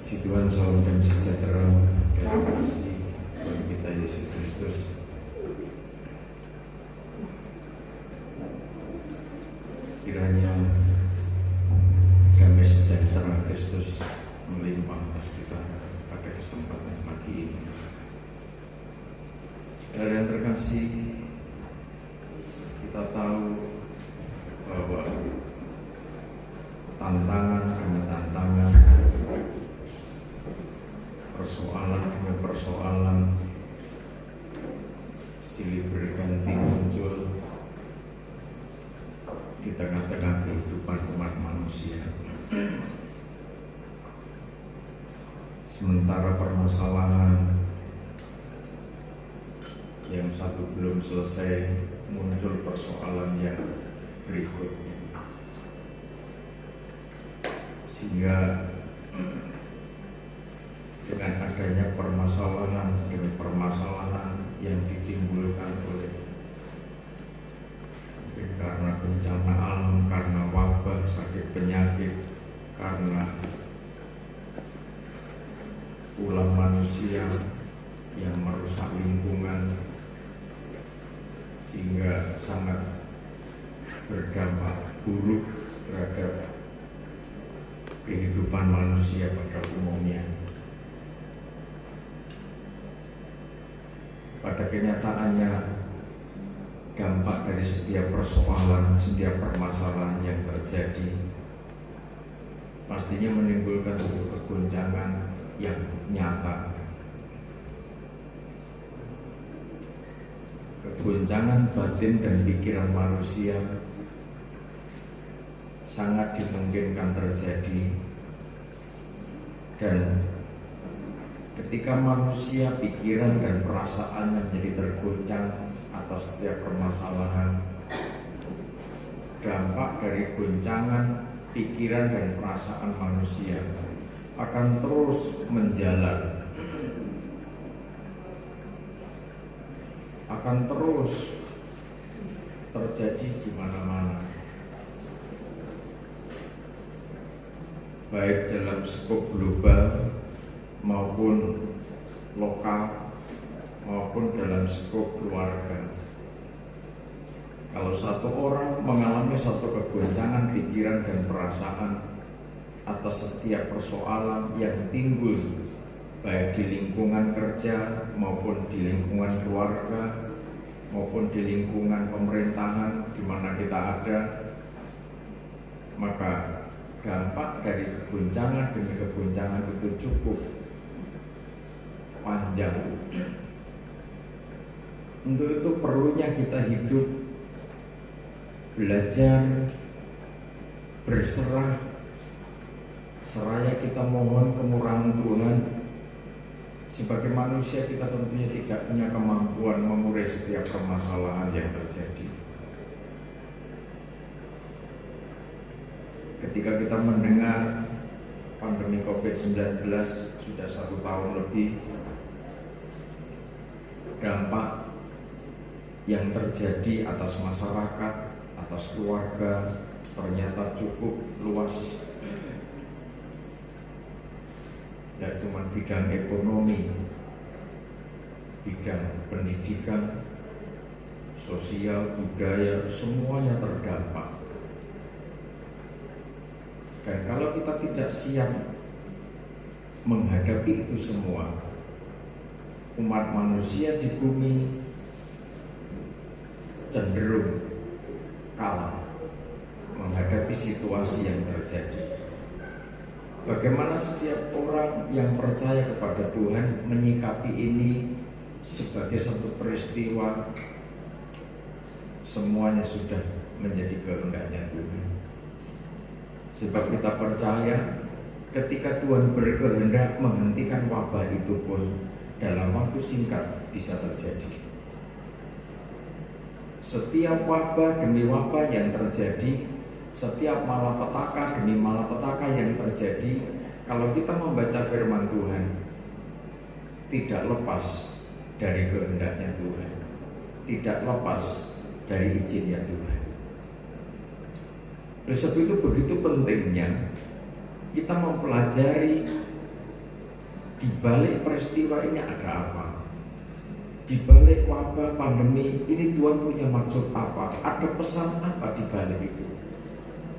Puji Tuhan, salam dan sejahtera dari kasih Tuhan kita Yesus Kristus. Kiranya damai sejahtera Kristus melimpah atas kita pada kesempatan pagi ini. Saudara yang terkasih, kita tahu bahwa tantangan demi tantangan, persoalan demi persoalan silih berganti muncul di tengah-tengah kehidupan umat manusia. Sementara permasalahan yang satu belum selesai, muncul persoalan yang berikutnya, sehingga dengan adanya permasalahan demi permasalahan yang ditimbulkan oleh karena bencana alam, karena wabah, sakit penyakit, karena ulah manusia yang merusak lingkungan, sehingga sangat berdampak buruk terhadap kehidupan manusia pada umumnya. Pada kenyataannya, dampak dari setiap persoalan, setiap permasalahan yang terjadi pastinya menimbulkan suatu kegoncangan yang nyata. Kegoncangan batin dan pikiran manusia sangat dimungkinkan terjadi, dan ketika manusia pikiran dan perasaannya menjadi tergoncang atas setiap permasalahan, dampak dari goncangan pikiran dan perasaan manusia akan terus menjalar, akan terus terjadi di mana-mana, baik dalam skop global maupun lokal maupun dalam skop keluarga. Kalau satu orang mengalami satu kegoncangan pikiran dan perasaan atas setiap persoalan yang timbul, baik di lingkungan kerja maupun di lingkungan keluarga maupun di lingkungan pemerintahan di mana kita ada, maka dampak dari kegoncangan demi kegoncangan itu cukup panjang. Untuk itu perlunya kita hidup, belajar, berserah, seraya kita mohon kemurahan Tuhan. Sebagai manusia kita tentunya tidak punya kemampuan mengurai setiap permasalahan yang terjadi. Ketika kita mendengar pandemi COVID-19 sudah 1 tahun lebih, dampak yang terjadi atas masyarakat, atas keluarga ternyata cukup luas. Tidak cuma bidang ekonomi, bidang pendidikan, sosial, budaya, semuanya terdampak. Dan kalau kita tidak siap menghadapi itu semua, umat manusia di bumi cenderung kalah menghadapi situasi yang terjadi. Bagaimana setiap orang yang percaya kepada Tuhan menyikapi ini sebagai satu peristiwa, semuanya sudah menjadi kehendaknya Tuhan. Sebab kita percaya ketika Tuhan berkehendak menghentikan wabah itu pun dalam waktu singkat bisa terjadi. Setiap wabah demi wabah yang terjadi, setiap malapetaka demi malapetaka yang terjadi, kalau kita membaca firman Tuhan, tidak lepas dari kehendaknya Tuhan, tidak lepas dari izinnya Tuhan. Oleh sebab itu begitu pentingnya kita mempelajari Di balik peristiwa ini ada apa? Di balik wabah pandemi ini Tuhan punya maksud apa? Ada pesan apa di balik itu?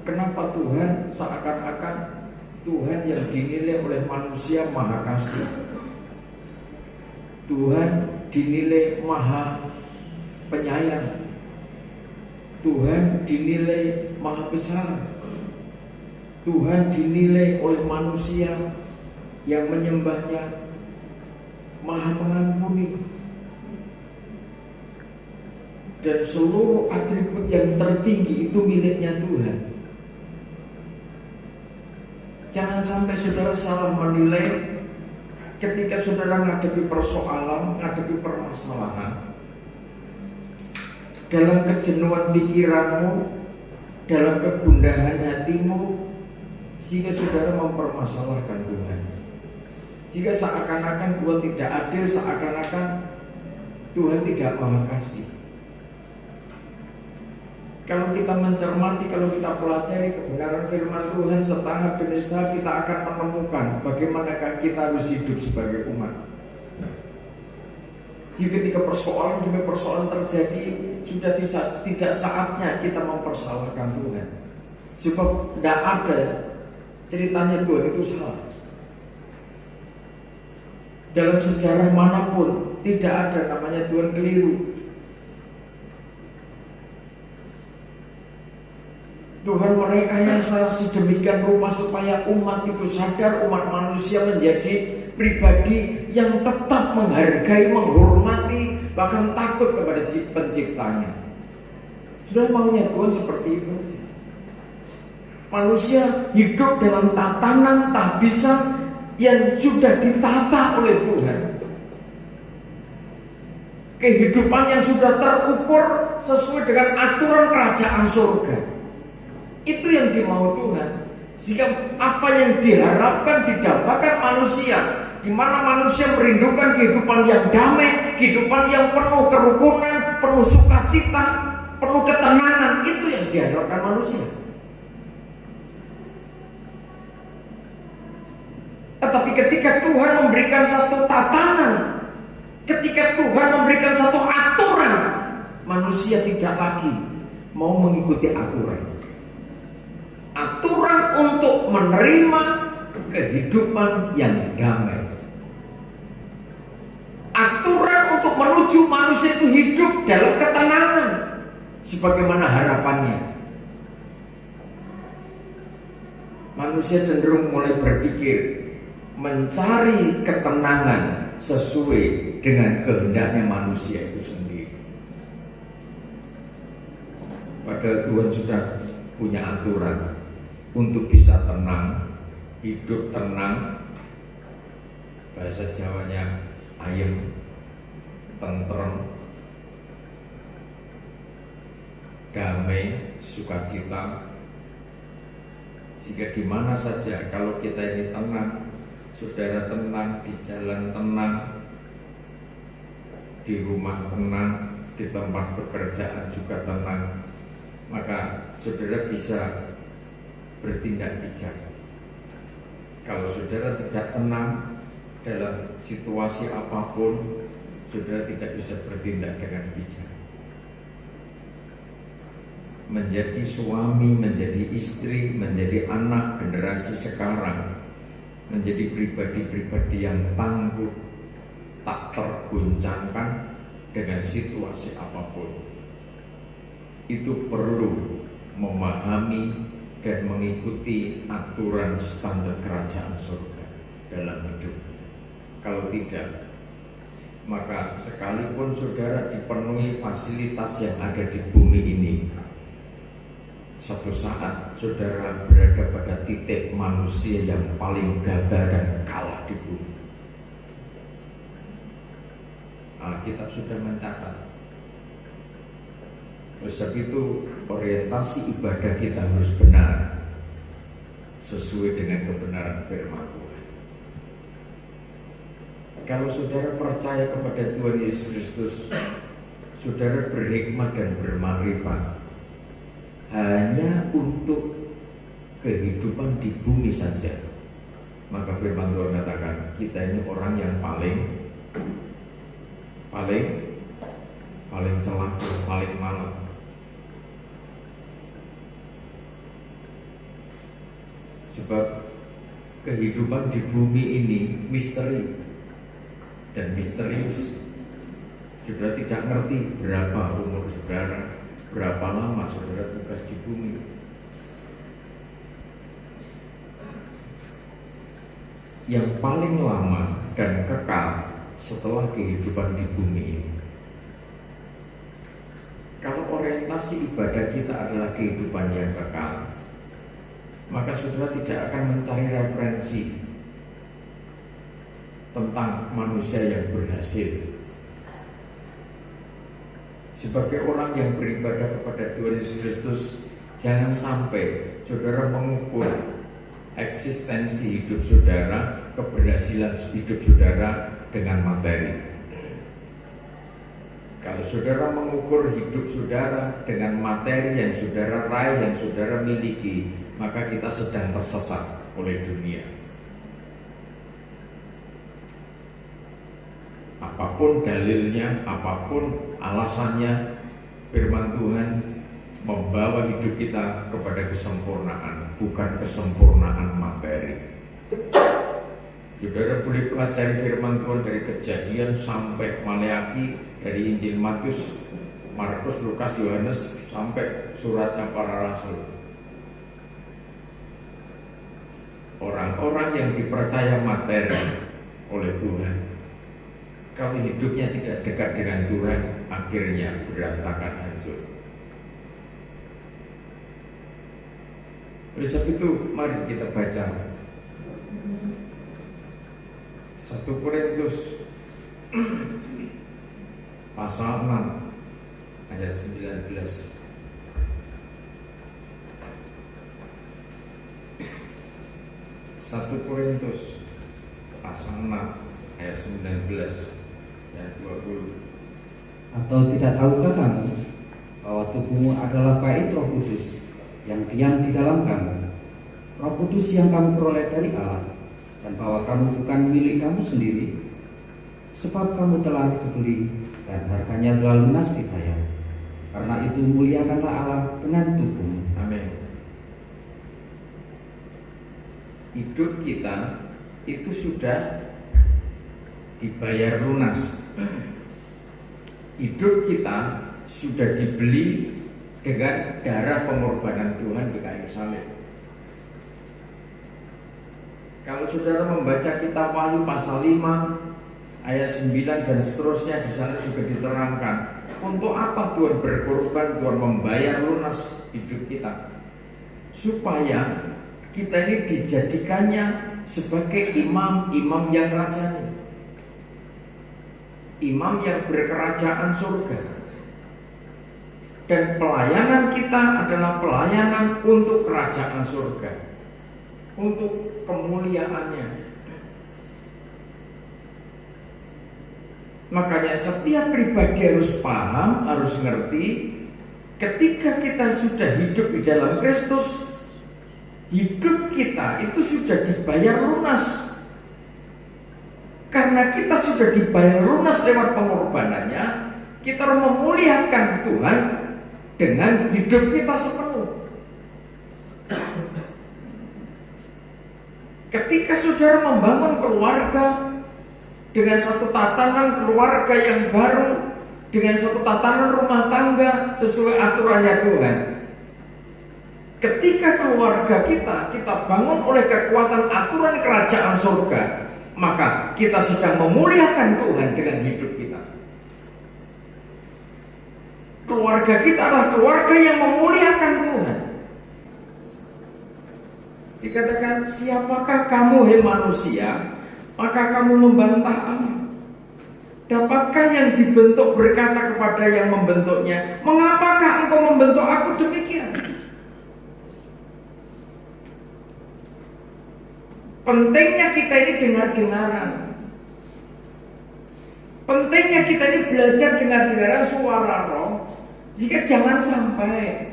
Kenapa Tuhan seakan-akan Tuhan yang dinilai oleh manusia maha kasih, Tuhan dinilai maha penyayang, Tuhan dinilai maha besar, Tuhan dinilai oleh manusia yang menyembahnya maha mengampuni, dan seluruh atribut yang tertinggi itu miliknya Tuhan. Jangan sampai saudara salah menilai ketika saudara menghadapi persoalan, menghadapi permasalahan, dalam kejenuhan pikiranmu, dalam kegundahan hatimu, sehingga saudara mempermasalahkan Tuhan. Jika seakan-akan Tuhan tidak adil, seakan-akan Tuhan tidak maha kasih. Kalau kita mencermati, kalau kita pelajari kebenaran firman Tuhan setahap demi setahap, kita akan menemukan bagaimanakah kita harus hidup sebagai umat. Jika ketika persoalan demi persoalan terjadi, sudah tidak saatnya kita mempersalahkan Tuhan. Sebab tidak ada ceritanya Tuhan itu salah. Dalam sejarah manapun tidak ada namanya Tuhan keliru. Tuhan merekayasa sedemikian rupa supaya umat itu sadar, umat manusia menjadi pribadi yang tetap menghargai, menghormati, bahkan takut kepada penciptanya. Sudah maunya Tuhan seperti itu aja. Manusia hidup dalam tatanan tabisan yang sudah ditata oleh Tuhan. Kehidupan yang sudah terukur sesuai dengan aturan kerajaan surga. Itu yang dimau Tuhan. Jika apa yang diharapkan didapatkan manusia, di mana manusia merindukan kehidupan yang damai, kehidupan yang penuh kerukunan, penuh sukacita, penuh ketenangan, itu yang diharapkan manusia. Tetapi ketika Tuhan memberikan satu tatanan, ketika Tuhan memberikan satu aturan, manusia tidak lagi mau mengikuti aturan. Aturan untuk menerima kehidupan yang damai. Aturan untuk menuju manusia itu hidup dalam ketenangan sebagaimana harapannya. Manusia cenderung mulai berpikir mencari ketenangan sesuai dengan kehendaknya manusia itu sendiri. Padahal Tuhan sudah punya aturan untuk bisa tenang, hidup tenang, bahasa Jawanya ayem, tentrem, damai, sukacita. Sehingga di mana saja kalau kita ini tenang, saudara tenang, di jalan tenang, di rumah tenang, di tempat pekerjaan juga tenang, maka saudara bisa bertindak bijak. Kalau saudara tidak tenang dalam situasi apapun, saudara tidak bisa bertindak dengan bijak. Menjadi suami, menjadi istri, menjadi anak generasi sekarang, menjadi pribadi-pribadi yang tangguh, tak terguncangkan dengan situasi apapun. Itu perlu memahami dan mengikuti aturan standar kerajaan surga dalam hidup. Kalau tidak, maka sekalipun saudara dipenuhi fasilitas yang ada di bumi ini, suatu saat saudara berada pada titik manusia yang paling gagal dan kalah di bumi. Alkitab sudah mencatat. Oleh sebab itu orientasi ibadah kita harus benar sesuai dengan kebenaran firman Tuhan. Kalau saudara percaya kepada Tuhan Yesus Kristus, saudara berhikmat dan bermakrifat hanya untuk kehidupan di bumi saja, Maka firman Tuhan katakan, kita ini orang yang paling celaka, paling malang. Sebab kehidupan di bumi ini misteri dan misterius. Saudara tidak ngerti berapa umur saudara, berapa lama saudara tugas di bumi. Yang paling lama dan kekal setelah kehidupan di bumi ini. Kalau orientasi ibadah kita adalah kehidupan yang kekal, maka saudara tidak akan mencari referensi tentang manusia yang berhasil. Sebagai orang yang beribadah kepada Tuhan Yesus Kristus, jangan sampai saudara mengukur eksistensi hidup saudara, keberhasilan hidup saudara dengan materi. Kalau saudara mengukur hidup saudara dengan materi yang saudara raih, yang saudara miliki, maka kita sedang tersesat oleh dunia. Apapun dalilnya, apapun alasannya, firman Tuhan membawa hidup kita kepada kesempurnaan, bukan kesempurnaan materi. Saudara boleh pelajari firman Tuhan dari Kejadian sampai Maleaki, dari Injil Matius, Markus, Lukas, Yohanes, sampai suratnya para rasul. Orang-orang yang dipercaya materi oleh Tuhan, kalau hidupnya tidak dekat dengan Tuhan, akhirnya berantakan, hancur. Oleh sebab itu, mari kita baca 1 Korintus pasal 6 ayat 19. 1 Korintus pasal 6 ayat 19 dan 20. Atau tidak tahukah kamu bahwa tubuhmu adalah bait Roh Kudus yang diam di dalam kamu, Roh Kudus yang kamu peroleh dari Allah, dan bahwa kamu bukan milik kamu sendiri, sebab kamu telah dibeli dan harganya telah lunas dibayar. Karena itu muliakanlah Allah dengan tubuhmu. Amin. Hidup kita itu sudah dibayar lunas. Hidup kita sudah dibeli dengan darah pengorbanan Tuhan di kayu salib. Kalau saudara membaca kitab Wahyu pasal 5 ayat 9 dan seterusnya, di sana juga diterangkan untuk apa Tuhan berkorban, Tuhan membayar lunas hidup kita, supaya kita ini dijadikannya sebagai imam yang rajani, imam yang berkerajaan surga. Dan pelayanan kita adalah pelayanan untuk kerajaan surga, untuk kemuliaannya. Makanya setiap pribadi harus paham, harus ngerti, ketika kita sudah hidup di dalam Kristus, hidup kita itu sudah dibayar lunas. Karena kita sudah dibayar lunas lewat pengorbanannya, kita harus memuliakan Tuhan dengan hidup kita sepenuh. Ketika saudara membangun keluarga dengan satu tatanan keluarga yang baru, dengan satu tatanan rumah tangga sesuai aturannya Tuhan, ketika keluarga kita bangun oleh kekuatan aturan kerajaan surga, maka kita sedang memuliakan Tuhan dengan hidup kita. Keluarga kita adalah keluarga yang memuliakan Tuhan. Dikatakan, siapakah kamu hai manusia, maka kamu membantah Allah. Dapatkah yang dibentuk berkata kepada yang membentuknya, mengapakah engkau membentuk aku demikian? Pentingnya kita ini dengar-dengaran. Pentingnya kita ini belajar dengar-dengaran suara roh. Jika jangan sampai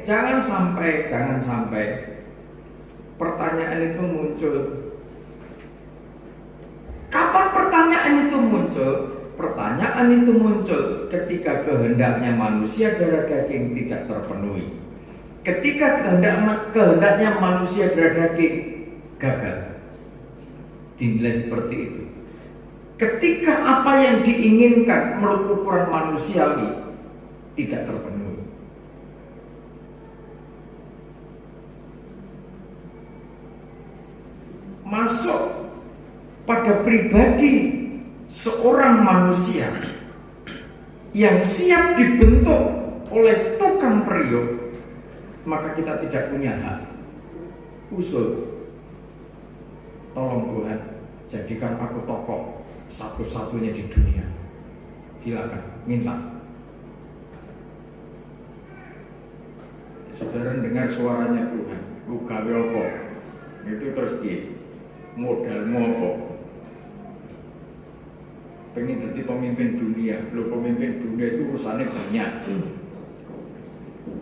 pertanyaan itu muncul. Penderitaan itu muncul ketika kehendaknya manusia darah daging tidak terpenuhi. Ketika kehendaknya manusia darah daging gagal, dinilai seperti itu. Ketika apa yang diinginkan menurut ukuran manusiawi tidak terpenuhi. Masuk pada pribadi seorang manusia yang siap dibentuk oleh tukang periuk, maka kita tidak punya hak. Usul, tolong Tuhan, jadikan aku tokoh satu-satunya di dunia. Silakan, minta. Saudara dengar suaranya Tuhan, gawe apa? Itu terus modalmu apa? Pengen jadi pemimpin dunia. Loh, pemimpin dunia itu urusannya banyak.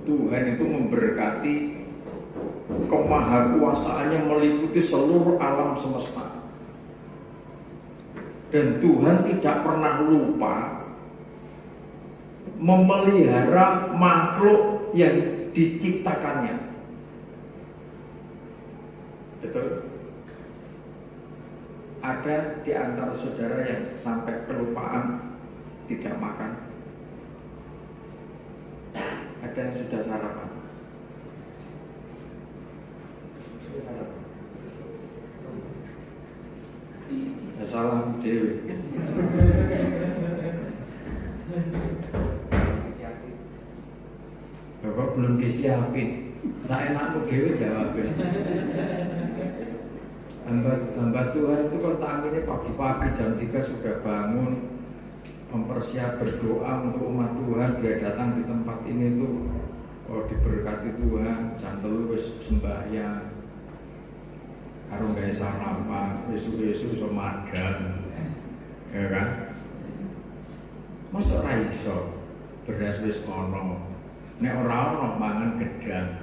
Tuhan itu memberkati, kemahakuasaannya meliputi seluruh alam semesta. Dan Tuhan tidak pernah lupa memelihara makhluk yang diciptakannya. Betul? Ada di antara saudara yang sampai kelupaan tidak makan. Ada yang sudah sarapan. Sudah sarapan. Ya salah dewi. Bapak belum disiapin. Saya enakmu dewi jawabin. Hamba Tuhan itu kan tangannya pagi-pagi jam 3 sudah bangun, mempersiap berdoa untuk umat Tuhan. Dia datang di tempat ini tuh diberkati Tuhan. Jam 3 wis sembahyang, karo gawe sarapan, esuk-esuk iso magang, ya kan? Masa ora iso beras wis ono, nek ora ono mangan gedang.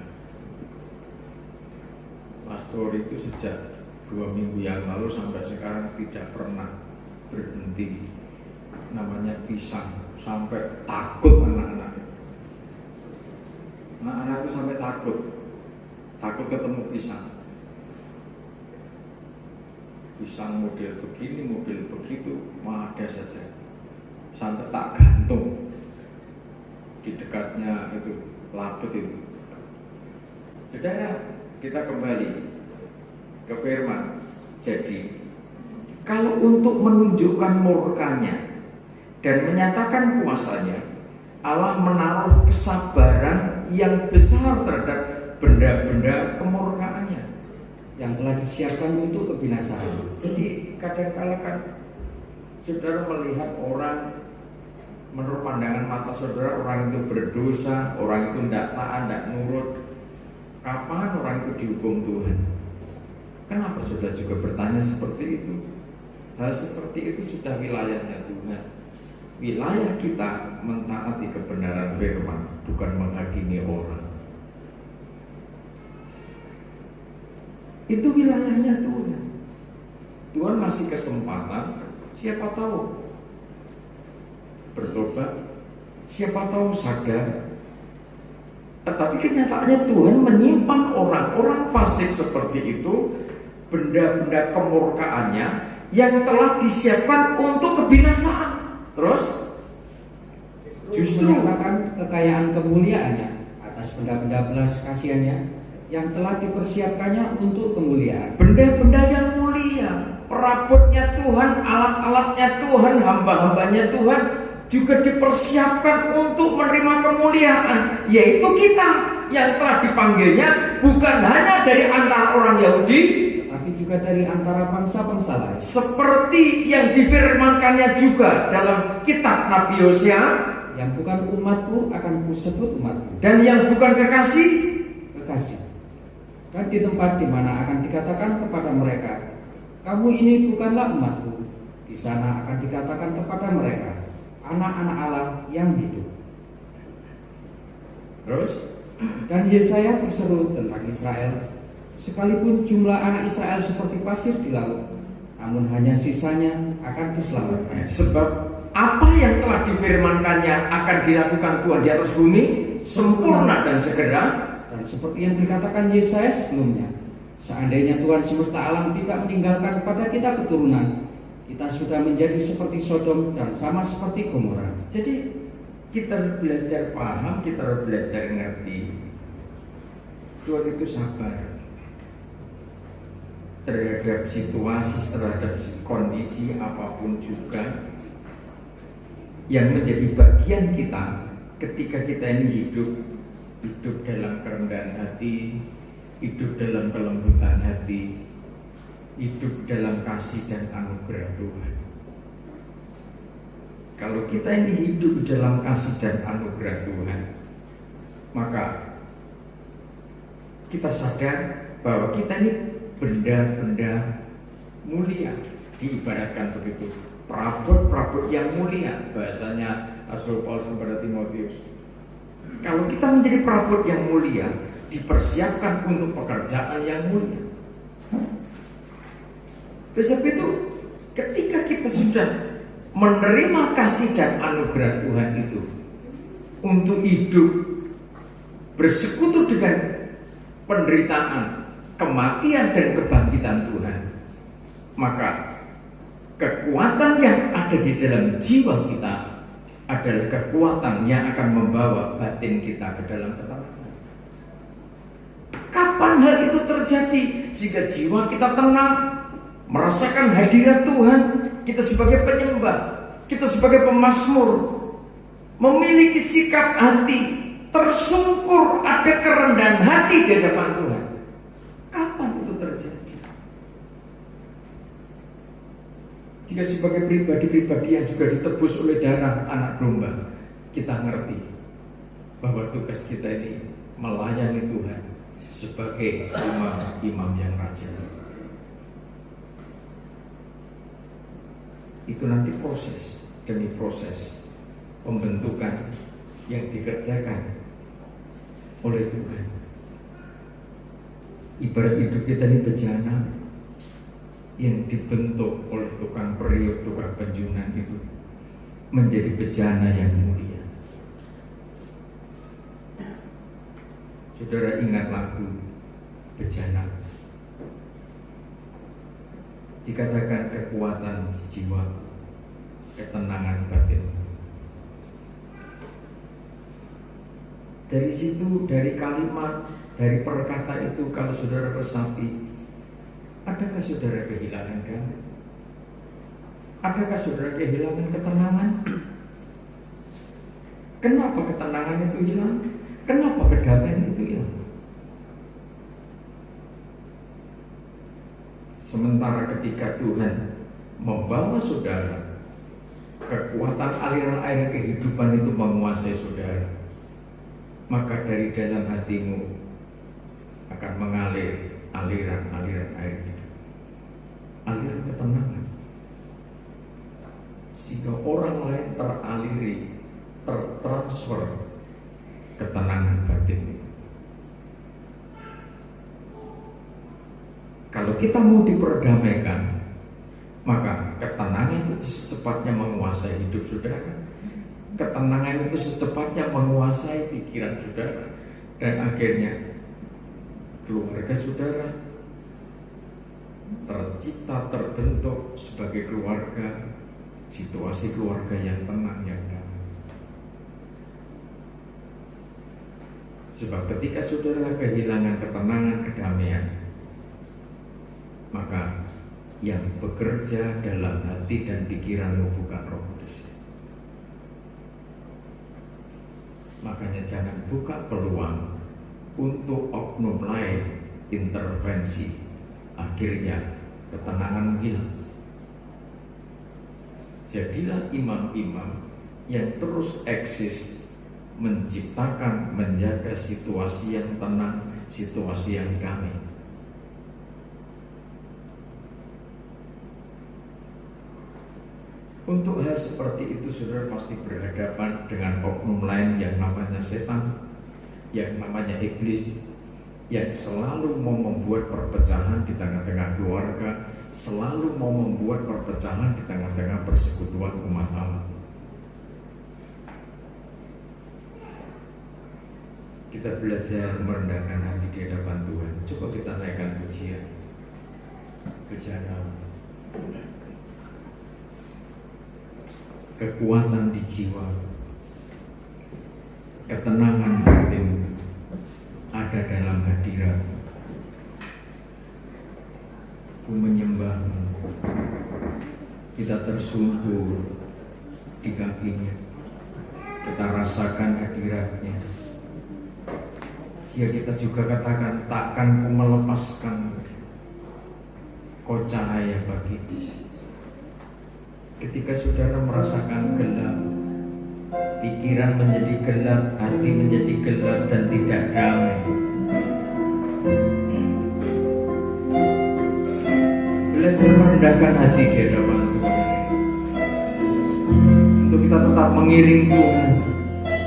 Pastor itu sejak 2 minggu yang lalu sampai sekarang tidak pernah berhenti. Namanya pisang, sampai takut anak-anak. Anak-anak itu sampai takut ketemu pisang. Pisang model begini, model begitu, ada saja. Sampai tak gantung di dekatnya itu labet itu. Saudara, kita kembali ke firman. Jadi, kalau untuk menunjukkan murkanya dan menyatakan kuasanya, Allah menaruh kesabaran yang besar terhadap benda-benda kemurkaannya yang telah disiapkan untuk kebinasaan. Jadi kadang-kala kan saudara melihat orang, menurut pandangan mata saudara, orang itu berdosa, orang itu tidak taat, tidak nurut. Kapan orang itu dihukum Tuhan? Kenapa saudara juga bertanya seperti itu? Hal seperti itu sudah wilayahnya Tuhan. Wilayah kita mentaati kebenaran firman, bukan menghakimi orang. Itu wilayahnya Tuhan. Tuhan masih kesempatan, siapa tahu bertobat, siapa tahu sadar. Tetapi kenyataannya Tuhan menyimpan orang-orang fasik seperti itu, benda-benda kemurkaannya yang telah disiapkan untuk kebinasaan. Terus justru menyatakan kekayaan kemuliaannya atas benda-benda belas kasihannya yang telah dipersiapkannya untuk kemuliaan. Benda-benda yang mulia, perabotnya Tuhan, alat-alatnya Tuhan, hamba-hambanya Tuhan juga dipersiapkan untuk menerima kemuliaan, yaitu kita yang telah dipanggilnya bukan hanya dari antara orang Yahudi, tapi juga dari antara bangsa-bangsa lain. Seperti yang difirmankannya juga dalam kitab Nabi Hosea, yang bukan umatku akan kusebut umatku, dan yang bukan kekasih, kekasih. Dan di tempat di mana akan dikatakan kepada mereka, kamu ini bukanlah umatku, di sana akan dikatakan kepada mereka, anak-anak Allah yang hidup. Terus, dan Yesaya berseru tentang Israel, sekalipun jumlah anak Israel seperti pasir di laut, namun hanya sisanya akan diselamatkan. Sebab apa yang telah difirmankannya akan dilakukan Tuhan di atas bumi, sempurna dan segera. Dan seperti yang dikatakan Yesaya sebelumnya, seandainya Tuhan semesta alam tidak meninggalkan kepada kita keturunan, kita sudah menjadi seperti Sodom dan sama seperti Gomora. Jadi kita harus belajar paham, kita harus belajar ngerti. Tuhan itu sabar terhadap situasi, terhadap kondisi apapun juga yang menjadi bagian kita ketika kita ini hidup dalam kerendahan hati, hidup dalam kelembutan hati, hidup dalam kasih dan anugerah Tuhan. Kalau kita ini hidup dalam kasih dan anugerah Tuhan, maka kita sadar bahwa kita ini benda-benda mulia, diibaratkan begitu, perabot-perabot yang mulia, bahasanya Rasul Paulus kepada Timotius. Kalau kita menjadi perabot yang mulia, dipersiapkan untuk pekerjaan yang mulia. Sebab itu, ketika kita sudah menerima kasih dan anugerah Tuhan itu untuk hidup bersekutu dengan penderitaan, kematian dan kebangkitan Tuhan, maka kekuatan yang ada di dalam jiwa kita adalah kekuatan yang akan membawa batin kita ke dalam ketenangan. Kapan hal itu terjadi? Jika jiwa kita tenang, merasakan hadirat Tuhan, kita sebagai penyembah, kita sebagai pemazmur, memiliki sikap hati tersungkur, ada kerendahan hati di hadapan Tuhan. Kapan itu terjadi? Jika sebagai pribadi-pribadi yang sudah ditebus oleh darah anak domba, kita ngerti bahwa tugas kita ini melayani Tuhan sebagai imam yang raja. Itu nanti proses demi proses pembentukan yang dikerjakan oleh Tuhan. Ibarat hidup kita ini bejana yang dibentuk oleh tukang periuk, tukang penjunan itu menjadi bejana yang mulia. Saudara ingat lagu Bejana? Dikatakan kekuatan jiwa, ketenangan batin. Dari situ, dari kalimat, dari perkata itu, kalau saudara resapi, adakah saudara kehilangan damai? Adakah saudara kehilangan ketenangan? Kenapa ketenangan itu hilang? Kenapa kedamaian itu hilang? Sementara ketika Tuhan membawa saudara, kekuatan aliran air kehidupan itu menguasai saudara, maka dari dalam hatimu akan mengalir aliran-aliran air hidup, aliran ketenangan, sehingga orang lain teraliri, tertransfer ketenangan batin itu. Kalau kita mau diperdamaikan, maka ketenangan itu secepatnya menguasai hidup saudara. Ketenangan itu secepatnya menguasai pikiran saudara, dan akhirnya keluarga saudara tercipta, terbentuk sebagai keluarga, situasi keluarga yang tenang, yang damai. Sebab ketika saudara kehilangan ketenangan, kedamaian, maka yang bekerja dalam hati dan pikiranmu bukan Roh Kudus. Makanya jangan buka peluang untuk oknum lain intervensi, akhirnya ketenangan hilang. Jadilah imam-imam yang terus eksis, menciptakan, menjaga situasi yang tenang, situasi yang damai. Untuk hal seperti itu, saudara pasti berhadapan dengan oknum lain yang namanya setan, yang namanya iblis, yang selalu mau membuat perpecahan di tengah-tengah keluarga, selalu mau membuat perpecahan di tengah-tengah persekutuan umat Allah. kita belajar merendahkan hati di hadapan Tuhan. Coba kita naikkan pujian. Pujian kekuatan di jiwa, ketenangan batin ada dalam hadirat. Ku menyembahmu, kita tersungkur di kakinya, kita rasakan hadiratnya. Sehingga kita juga katakan, takkan ku melepaskan kau cahaya bagiku. Ketika saudara merasakan gelap, pikiran menjadi gelap, hati menjadi gelap dan tidak damai, belajar merendahkan hati di hadapan Tuhan, untuk kita tetap mengiring Tuhan.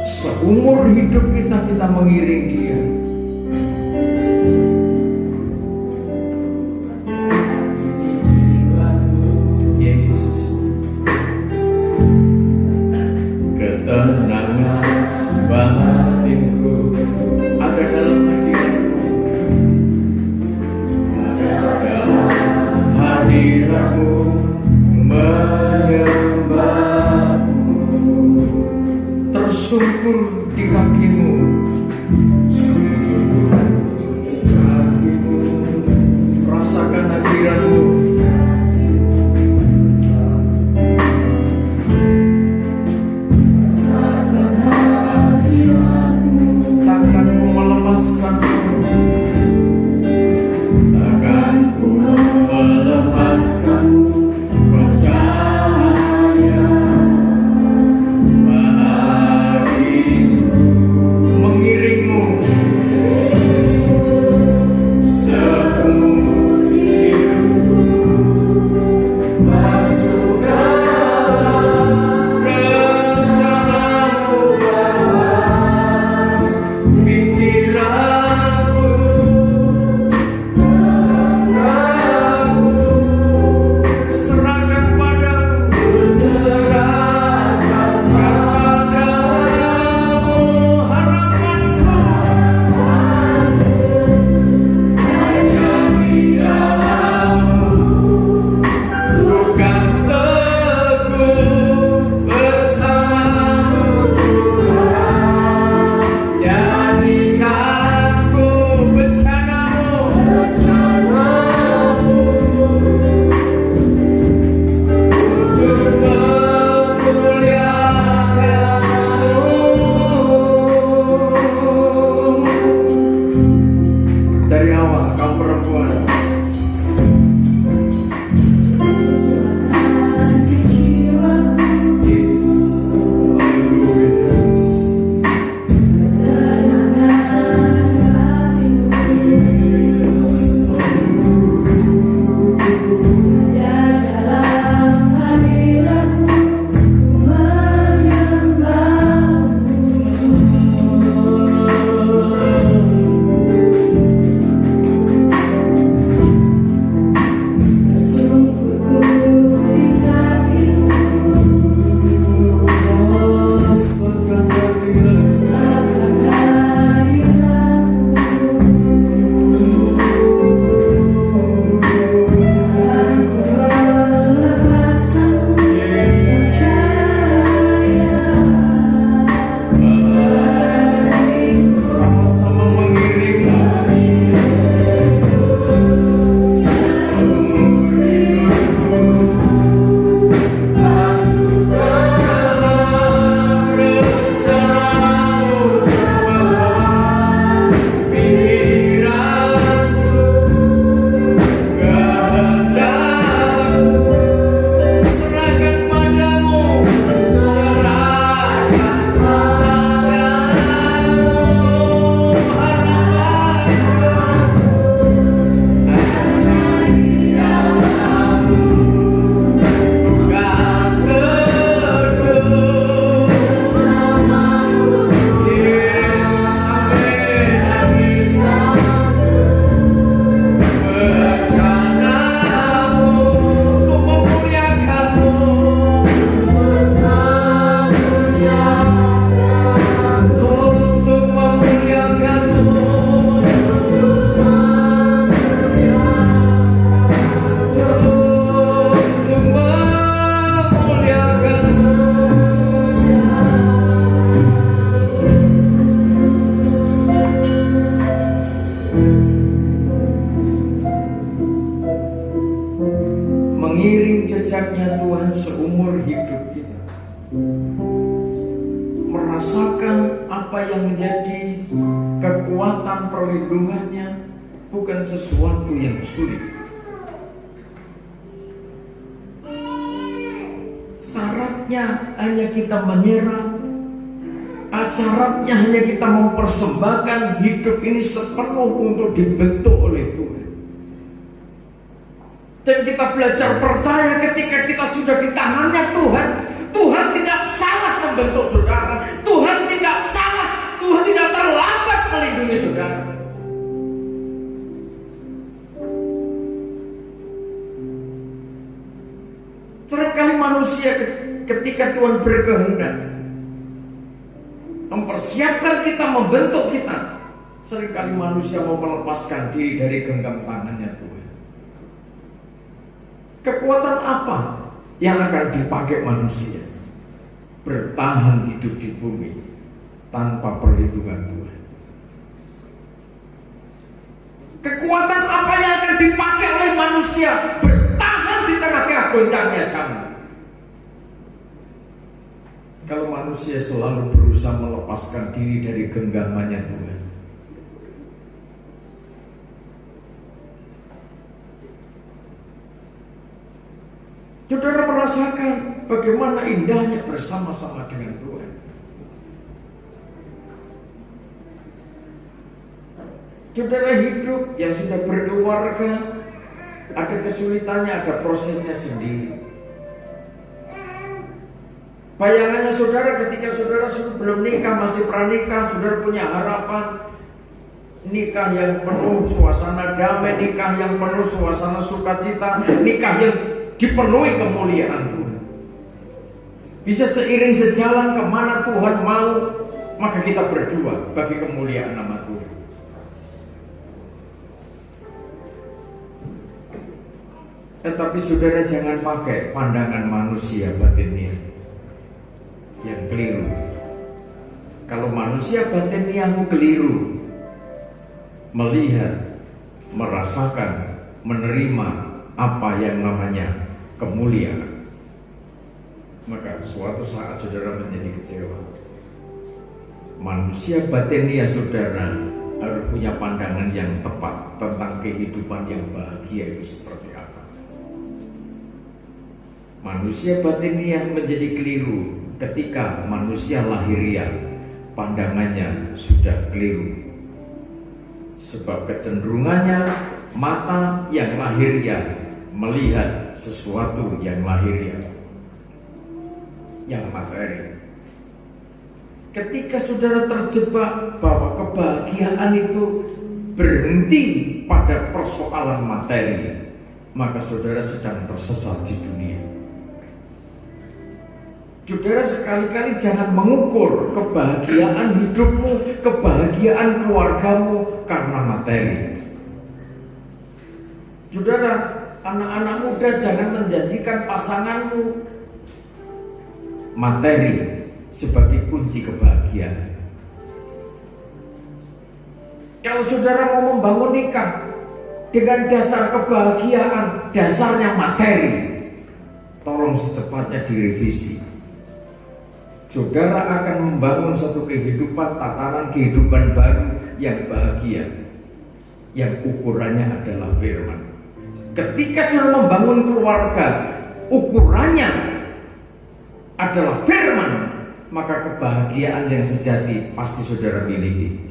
Seumur hidup kita mengiring Dia. Yesus, ketenangan batinku ada dalam hadiratmu, ada dalam hadiratmu, menyembahmu, tersungkur di kakimu, sungkur di kakimu, rasakan hadiratmu. Takkan ku melepaskanmu, takkan ku melepaskanmu, percaya padaku. mengiring jejaknya Tuhan seumur hidup kita, merasakan apa yang menjadi kekuatan perlindungannya, bukan sesuatu yang sulit. Syaratnya hanya kita menyerah, syaratnya hanya kita mempersembahkan hidup ini sepenuh untuk dibentuk oleh Tuhan. Dan kita belajar percaya ketika kita sudah di tangannya Tuhan. Tuhan tidak salah membentuk saudara, Tuhan tidak salah, Tuhan tidak terlambat melindungi saudara. Seringkali manusia ketika Tuhan berkehendak mempersiapkan kita, membentuk kita, seringkali manusia mau melepaskan diri dari genggam tangannya Tuhan. Kekuatan apa yang akan dipakai manusia bertahan hidup di bumi tanpa perlindungan Tuhan? Kekuatan apa yang akan dipakai oleh manusia bertahan di tengah-tengah goncangnya zaman? Kalau manusia selalu berusaha melepaskan diri dari genggamannya Tuhan. Saudara merasakan bagaimana indahnya bersama-sama dengan Tuhan. Saudara hidup yang sudah berkeluarga, ada kesulitannya, ada prosesnya sendiri. Bayangannya saudara ketika saudara belum nikah, masih pranikah, saudara punya harapan nikah yang penuh suasana damai, nikah yang penuh suasana sukacita, nikah yang dipenuhi kemuliaan Tuhan. Bisa seiring sejalan kemana Tuhan mau, maka kita berdua bagi kemuliaan nama Tuhan. Tetapi saudara jangan pakai pandangan manusia batinnya yang keliru. Kalau manusia batinnya keliru, melihat, merasakan, menerima apa yang namanya kemuliaan, maka suatu saat saudara menjadi kecewa. Manusia batinnya saudara harus punya pandangan yang tepat tentang kehidupan yang bahagia itu seperti apa. Manusia batinnya menjadi keliru ketika manusia lahiriah pandangannya sudah keliru. Sebab kecenderungannya mata yang lahiriah melihat sesuatu yang lahiriah, yang materi. Ketika saudara terjebak bahwa kebahagiaan itu berhenti pada persoalan materi, maka saudara sedang tersesat di dunia. Saudara sekali-kali jangan mengukur kebahagiaan hidupmu, kebahagiaan keluargamu karena materi. Saudara, anak-anak muda jangan menjanjikan pasanganmu materi sebagai kunci kebahagiaan. Kalau saudara mau membangun nikah dengan dasar kebahagiaan, dasarnya materi, tolong secepatnya direvisi. Saudara akan membangun satu kehidupan, tatanan kehidupan baru yang bahagia, yang ukurannya adalah firman. Ketika saudara membangun keluarga, ukurannya adalah firman, maka kebahagiaan yang sejati pasti saudara miliki.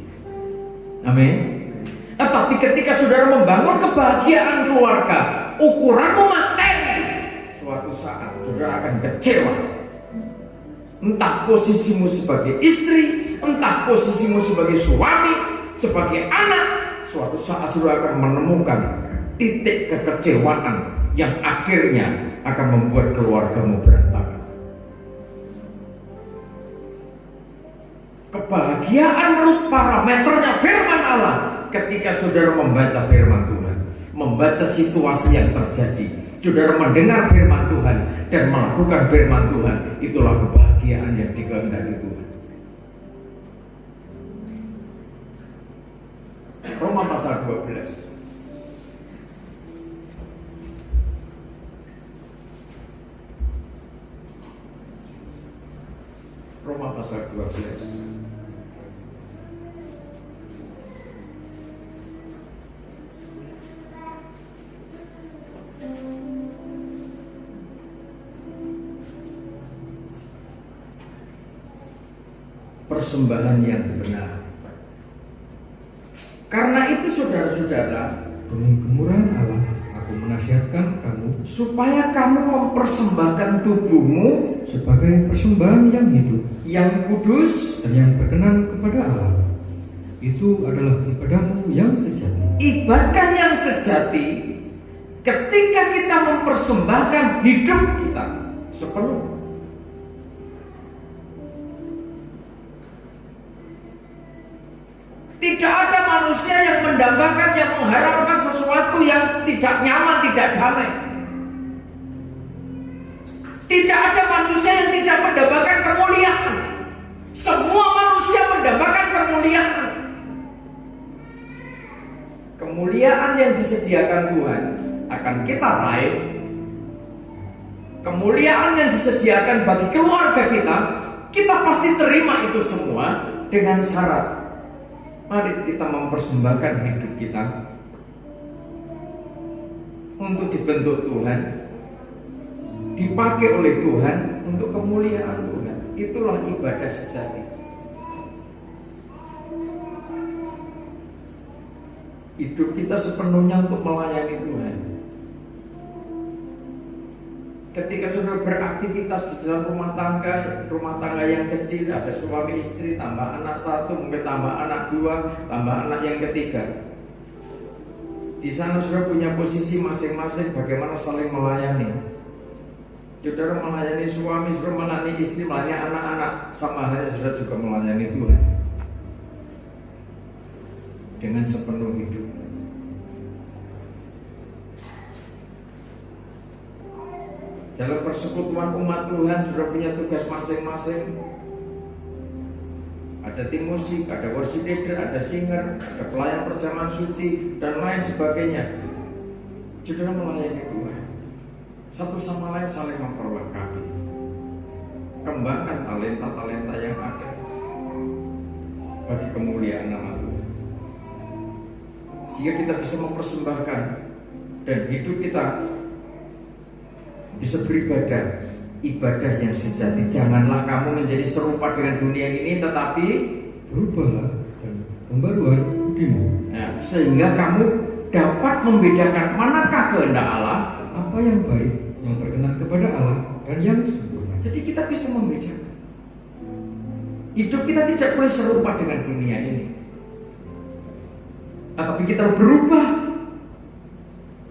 Amin. Tapi ketika saudara membangun kebahagiaan keluarga, ukuranmu materi, suatu saat saudara akan kecewa. Entah posisimu sebagai istri, entah posisimu sebagai suami, sebagai anak, suatu saat saudara akan menemukan titik kekecewaan yang akhirnya akan membuat keluargamu berantakan. Kebahagiaan menurut parameternya firman Allah. Ketika saudara membaca firman Tuhan, membaca situasi yang terjadi, saudara mendengar firman Tuhan dan melakukan firman Tuhan, itulah kebahagiaan yang dikehendaki Tuhan. Roma pasal 12. Roma pasal 12. Persembahan yang benar. Karena itu saudara-saudara, demi kemurahan Allah, aku menasihatkan kamu supaya kamu mempersembahkan tubuhmu sebagai persembahan yang hidup, yang kudus, dan yang berkenan kepada Allah. Itu adalah ibadahmu yang sejati. Ibadah yang sejati ketika kita mempersembahkan hidup kita sepenuh. Tidak ada manusia yang mendambakan, yang mengharapkan sesuatu yang tidak nyaman, tidak damai. Tidak ada manusia yang tidak mendambakan kemuliaan. Semua manusia mendambakan kemuliaan. Kemuliaan yang disediakan Tuhan akan kita raih. Kemuliaan yang disediakan bagi keluarga kita pasti terima itu semua dengan syarat. Mari kita mempersembahkan hidup kita untuk dibentuk Tuhan, dipakai oleh Tuhan untuk kemuliaan Tuhan. Itulah ibadah sejati. Hidup kita sepenuhnya untuk melayani Tuhan. Ketika sudah beraktivitas di dalam rumah tangga yang kecil, ada suami istri, tambah anak satu, mungkin tambah anak dua, tambah anak yang ketiga. Di sana sudah punya posisi masing-masing, bagaimana saling melayani. Saudara melayani suami, sudah melayani istri, melayani anak-anak, sama halnya sudah juga melayani Tuhan dengan sepenuh hidup. Dalam persekutuan umat Tuhan sudah punya tugas masing-masing. Ada tim musik, ada worship leader, ada singer, ada pelayan perjamuan suci, dan lain sebagainya. Saudara melayani Tuhan. Satu sama lain saling memperlengkapi. Kembangkan talenta-talenta yang ada bagi kemuliaan nama Tuhan. Sehingga kita bisa mempersembahkan dan hidup kita bisa beribadah, ibadah yang sejati. Janganlah kamu menjadi serupa dengan dunia ini, tetapi berubahlah dan pembaruan budimu, sehingga kamu dapat membedakan manakah kehendak Allah, apa yang baik, yang berkenan kepada Allah, dan yang sempurna. Jadi kita bisa membedakan. Hidup kita tidak boleh serupa dengan dunia ini, tetapi kita berubah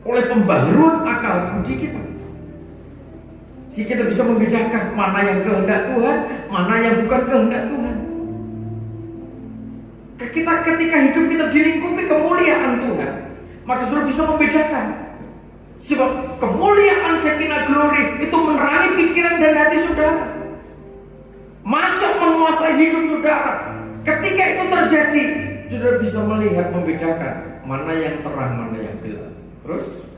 oleh pembaharuan akal budi kita. Sehingga kita bisa membedakan mana yang kehendak Tuhan, mana yang bukan kehendak Tuhan. Ketika hidup kita dilingkupi kemuliaan Tuhan, maka sudah bisa membedakan. Sebab kemuliaan Shekinah Glory itu menerangi pikiran dan hati saudara, masuk menguasai hidup saudara. Ketika itu terjadi, saudara bisa melihat, membedakan mana yang terang, mana yang gelap. Terus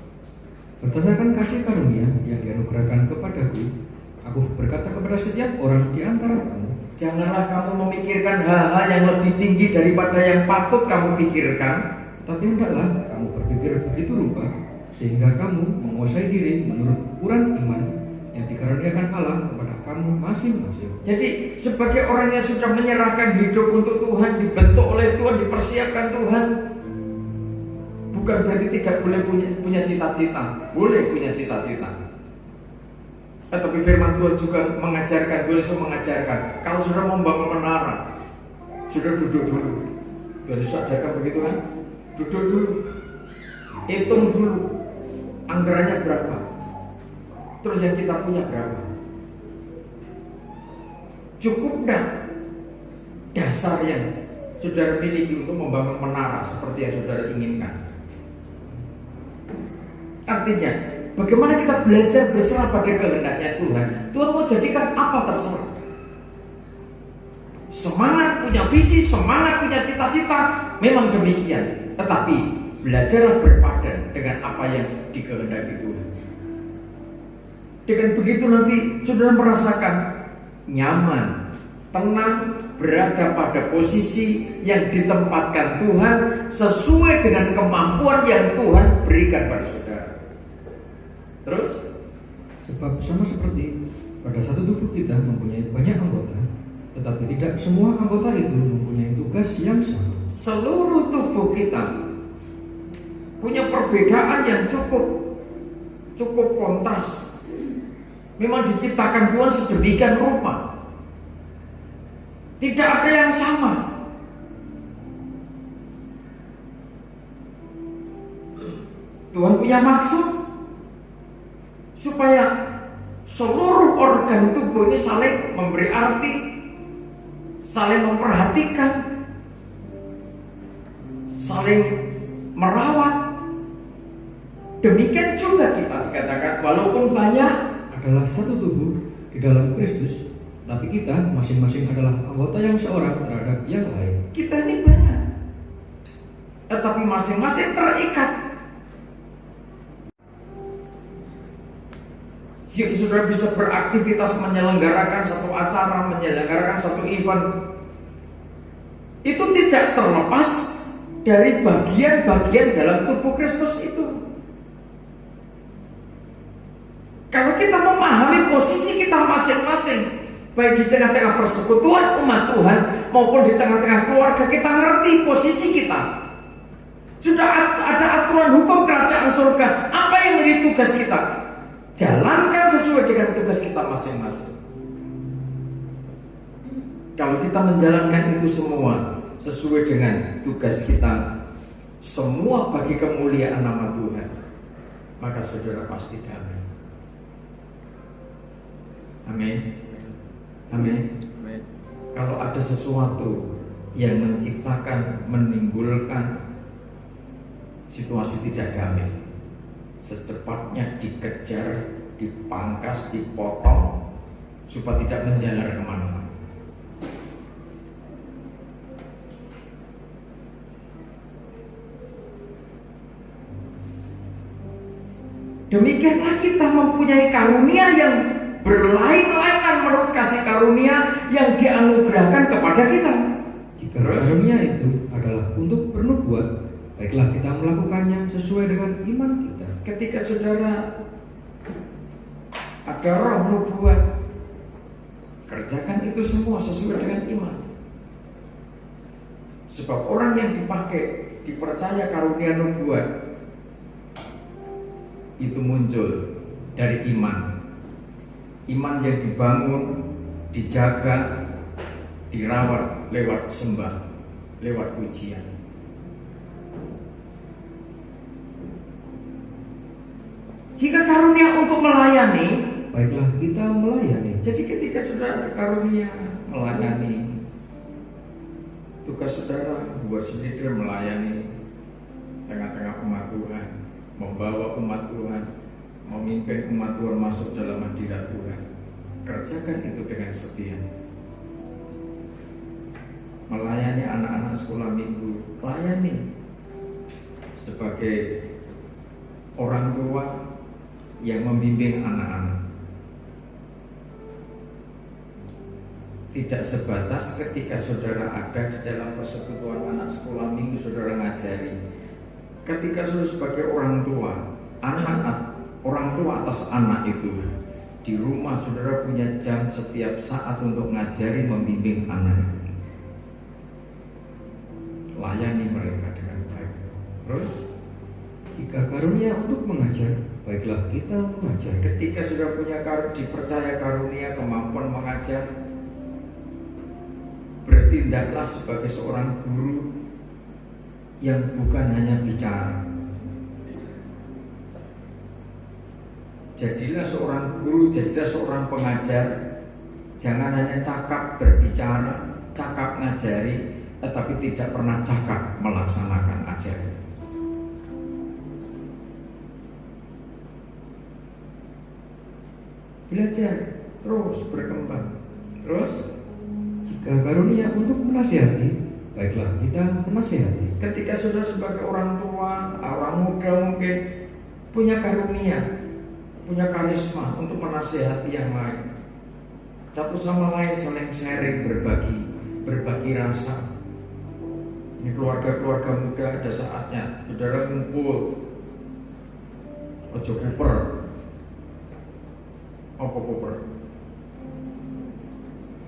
berdasarkan kasih karunia yang dianugerahkan kepadaku, aku berkata kepada setiap orang di antara kamu, janganlah kamu memikirkan hal-hal yang lebih tinggi daripada yang patut kamu pikirkan, tapi hendaklah kamu berpikir begitu rupa sehingga kamu menguasai diri menurut ukuran iman yang dikaruniakan Allah kepada kamu masing-masing. Jadi sebagai orang yang sudah menyerahkan hidup untuk Tuhan, dibentuk oleh Tuhan, dipersiapkan Tuhan, bukan berarti tidak boleh punya cita-cita. Boleh punya cita-cita. Tetapi firman Tuhan juga mengajarkan, Yesus mengajarkan, kalau sudah membangun menara, sudah duduk dulu. Yesus ajarkan begitu kan? Duduk dulu, hitung dulu anggarannya berapa, terus yang kita punya berapa, cukup enggak dasar yang saudara miliki untuk membangun menara seperti yang saudara inginkan. Artinya, bagaimana kita belajar berserah pada kehendaknya Tuhan. Tuhan mau jadikan apa terserah. Semangat punya visi, semangat punya cita-cita, memang demikian. Tetapi belajarlah berpadan dengan apa yang dikehendaki Tuhan. Dengan begitu nanti saudara merasakan nyaman, tenang, berada pada posisi yang ditempatkan Tuhan sesuai dengan kemampuan yang Tuhan berikan pada saudara. Terus, Sebab sama seperti pada satu tubuh kita mempunyai banyak anggota, tetapi tidak semua anggota itu mempunyai tugas yang sama. seluruh tubuh kita punya perbedaan yang cukup kontras. Memang diciptakan Tuhan sedemikian rupa. Tidak ada yang sama. Tuhan punya maksud supaya seluruh organ tubuh ini saling memberi arti, saling memperhatikan, saling merawat. Demikian juga kita dikatakan walaupun banyak Adalah satu tubuh di dalam Kristus, tapi kita masing-masing adalah anggota yang seorang terhadap yang lain. kita ini banyak, tetapi masing-masing terikat. Jadi saudara bisa beraktivitas menyelenggarakan satu acara, menyelenggarakan satu event, itu tidak terlepas dari bagian-bagian dalam tubuh Kristus itu. Kalau kita memahami posisi kita masing-masing, baik di tengah-tengah persekutuan umat Tuhan maupun di tengah-tengah keluarga, kita ngerti posisi kita. Sudah ada aturan hukum kerajaan surga. Apa yang menjadi tugas kita? Jalankan sesuai dengan tugas kita masing-masing. Kalau kita menjalankan itu semua sesuai dengan tugas kita, semua bagi kemuliaan nama Tuhan, maka saudara pasti damai. Amin. Amin. Kalau ada sesuatu yang menciptakan, menimbulkan situasi tidak damai, secepatnya dikejar, dipangkas, dipotong supaya tidak menjalar kemana-mana. Demikianlah kita mempunyai karunia yang berlain-lainan menurut kasih karunia yang dianugerahkan kepada kita. Jika karunia itu adalah untuk bernubuat, baiklah kita melakukannya sesuai dengan iman kita. Ketika saudara ada roh nubuat, kerjakan itu semua sesuai dengan iman. Sebab orang yang dipercaya karunia nubuat itu muncul dari iman. Iman yang dibangun, dijaga, dirawat lewat sembah, lewat pujian. Jika karunia untuk melayani, Baiklah kita melayani. jadi ketika sudah ada karunia melayani, tugas saudara buat sendiri melayani tengah-tengah umat Tuhan, membawa umat Tuhan, memimpin umat Tuhan masuk dalam hadirat Tuhan. Kerjakan itu dengan setia. Melayani anak-anak sekolah minggu, layani sebagai orang tua yang membimbing anak-anak. Tidak sebatas ketika saudara ada di dalam persekutuan anak sekolah minggu saudara ngajari. Ketika saudara sebagai orang tua, orang tua atas anak itu, di rumah saudara punya jam setiap saat untuk ngajari, membimbing anak itu. Layani mereka dengan baik. Terus, Jika karunia untuk mengajar, baiklah kita mengajar. ketika sudah punya dipercaya karunia kemampuan mengajar, bertindaklah sebagai seorang guru yang bukan hanya bicara. Jadilah seorang guru, jadilah seorang pengajar. Jangan hanya cakap berbicara, cakap ngajari, tetapi tidak pernah cakap melaksanakan ajaran. Belajar terus berkembang. Terus, Jika karunia untuk menasihati, baiklah kita menasihati. ketika sudah sebagai orang tua, orang muda mungkin punya karunia, punya karisma untuk menasihati yang lain. satu sama lain saling sharing, berbagi rasa. Ini keluarga-keluarga muda ada saatnya saudara ngumpul, ojo kuper. Apa kuper?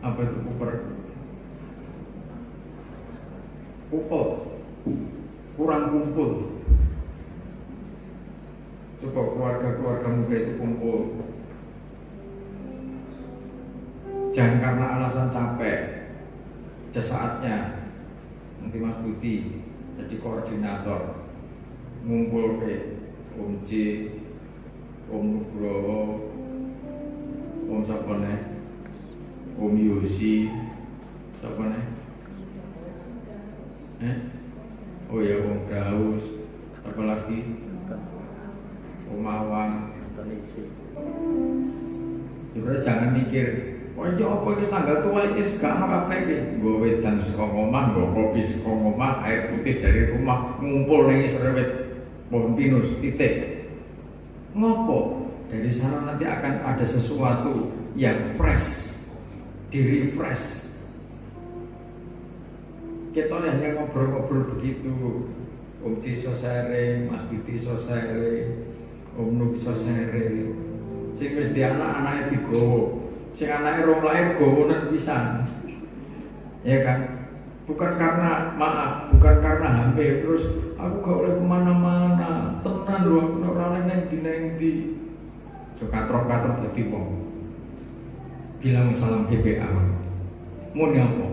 Apa itu kuper? Kupel, kurang kumpul. Coba keluarga-keluarga muda itu kumpul. Jangan karena alasan capek. Ada saatnya nanti Mas Budi jadi koordinator, ngumpul ke Om C, Om Nugroho, Om Sapone, Om Yosi, Sapone, oh ya Om Daus, apa lagi? Om Awang. Sebenarnya jangan mikir, wah iya apa ini tanggal tua ini gak mau apa ini. Gue wedan sekongomah, gue kopi sekongomah, air putih dari rumah, ngumpul nih serwet pohon pinus, titik. Ngopo? Dari sana nanti akan ada sesuatu yang fresh, di-refresh. Kita hanya ngobrol-ngobrol begitu. Om Ci sosere, Mas Biti sosere, Om Nuk sosere. Sing wis di anak-anake digowo. Sing anake rong lahir gowonen pisan. Ya kan? Bukan karena maaf, bukan karena hamil terus aku gak boleh kemana-mana. Tenan lho aku ora oleh neng di. Jo katrok-katrok dadi wong. Bilang salam GPA. Mun apa?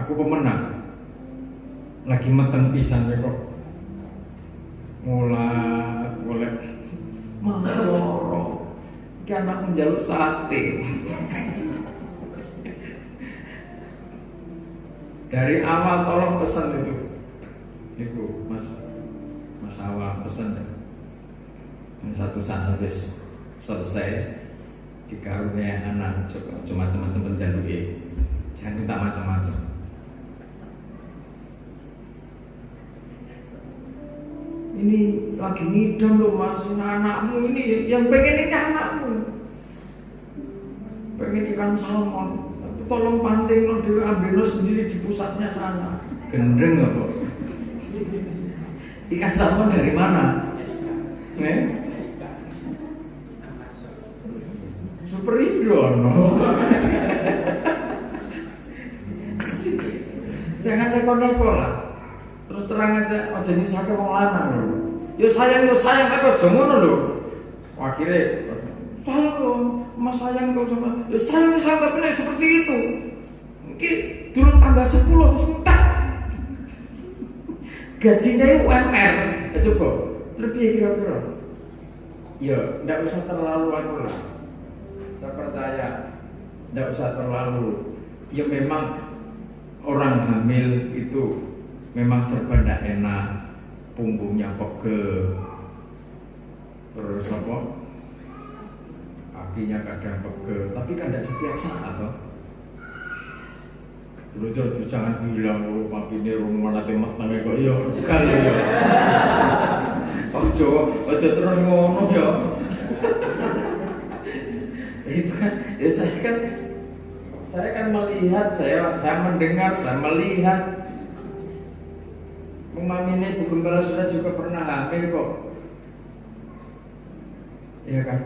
Aku pemenang. Lagi meteng pisan kok. Mulai golek loro. Iki anak menjaluk sate. Dari awal tolong pesan itu. Ibu, Mas awal pesan ya. Yang satu saat habis selesai dikaruniai anak cuma macam-macam penjaluk. Jangan minta macam-macam. Ini lagi ngidam loh Mas, anakmu ini yang pengen ini anakmu. Pengen ikan salmon. Tolong pancing lo dulu, ambil lo sendiri di pusatnya sana. Gendeng apa? Ikan salmon dari mana? Superindo no. Jangan neko-neko lah. Terus terang aja, aja nyusahke wong lanang lho. Ya sayang aku aja ngono lho. Akhirnya sayang kok, Mas sayang kok sama. Ya sayang tapi seperti itu. Mungkin turun tanggal 10 wis entek. Gajinya UMR. Ya coba. Terus piye kira-kira? Ya, ndak usah terlalu anu lah. Saya percaya ndak usah terlalu. Ya memang orang hamil itu memang serba ndak enak, punggungnya pegel, terus apa? Kakinya kadang pegel, tapi kan tidak setiap saat toh. Dulu jangan bilang papine rumah nanti matangnya kok iya, kan ya. Ojo terus ngono ya. Itu kan, ya saya kan melihat, saya mendengar, saya melihat. Mami ini Bu Gembala sudah juga pernah hamil kok. Iya kan?